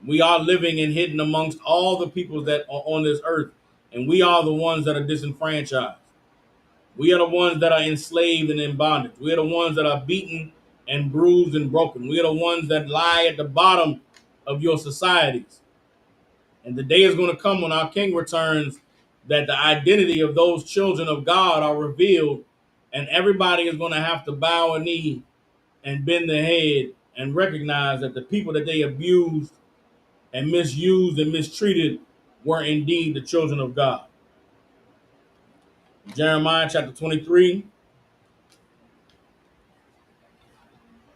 Speaker 5: We are living and hidden amongst all the peoples that are on this earth, and we are the ones that are disenfranchised. We are the ones that are enslaved and in bondage. We are the ones that are beaten and bruised and broken. We are the ones that lie at the bottom of your societies. And the day is going to come when our King returns that the identity of those children of God are revealed, and everybody is going to have to bow a knee and bend their head and recognize that the people that they abused and misused and mistreated were indeed the children of God. Jeremiah chapter 23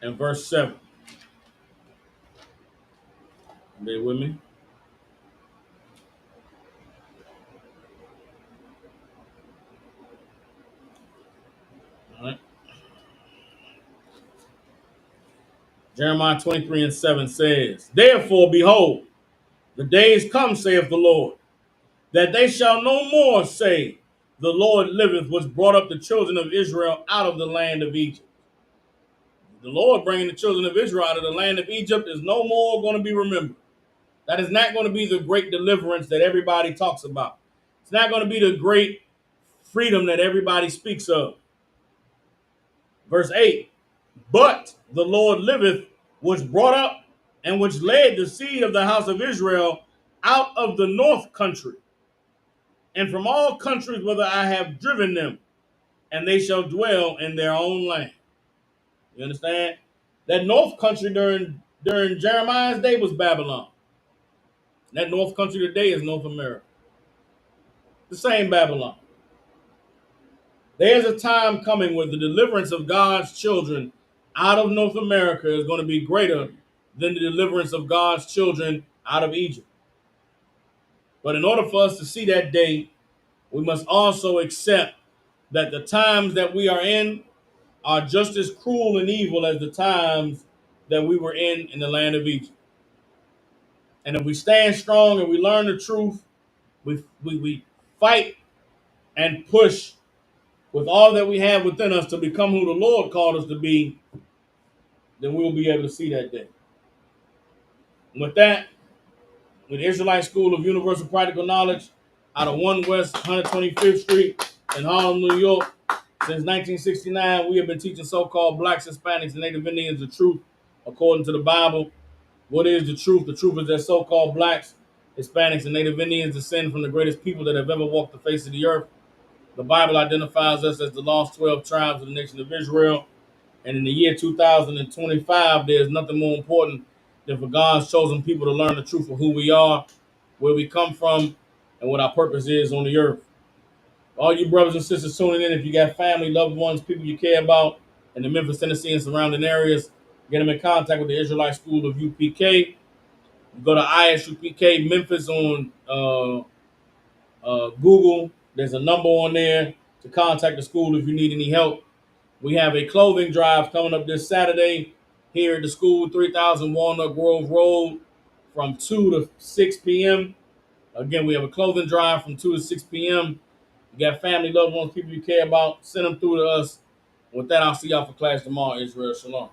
Speaker 5: and verse 7. Bear with me. All right. Jeremiah 23 and 7 says, Therefore, behold, the days come, saith the Lord, that they shall no more say, The Lord liveth, which brought up the children of Israel out of the land of Egypt. The Lord bringing the children of Israel out of the land of Egypt is no more going to be remembered. That is not going to be the great deliverance that everybody talks about. It's not going to be the great freedom that everybody speaks of. Verse 8, But the Lord liveth, which brought up and which led the seed of the house of Israel out of the north country, and from all countries whither I have driven them, and they shall dwell in their own land. You understand? That north country during Jeremiah's day was Babylon. That north country today is North America. The same Babylon. There's a time coming where the deliverance of God's children out of North America is going to be greater than the deliverance of God's children out of Egypt. But in order for us to see that day, we must also accept that the times that we are in are just as cruel and evil as the times that we were in the land of Egypt. And if we stand strong and we learn the truth, we fight and push with all that we have within us to become who the Lord called us to be, then we'll be able to see that day. And with that, with the Israelite School of Universal Practical Knowledge out of 1 West 125th Street in Harlem, New York, since 1969, we have been teaching so-called blacks, Hispanics, and Native Indians the truth according to the Bible. What is the truth? The truth is that so-called blacks, Hispanics, and Native Indians descend from the greatest people that have ever walked the face of the earth. The Bible identifies us as the lost 12 tribes of the nation of Israel. And in the year 2025, there's nothing more important than for God's chosen people to learn the truth of who we are, where we come from, and what our purpose is on the earth. All you brothers and sisters tuning in, if you got family, loved ones, people you care about in the Memphis, Tennessee, and surrounding areas, get them in contact with the Israelite School of UPK. Go to ISUPK Memphis on Google. There's a number on there to contact the school if you need any help. We have a clothing drive coming up this Saturday here at the school, 3000 Walnut Grove Road, from 2 to 6 p.m. Again, we have a clothing drive from 2 to 6 p.m. You got family, loved ones, people you care about, send them through to us. With that, I'll see y'all for class tomorrow. Israel Shalom.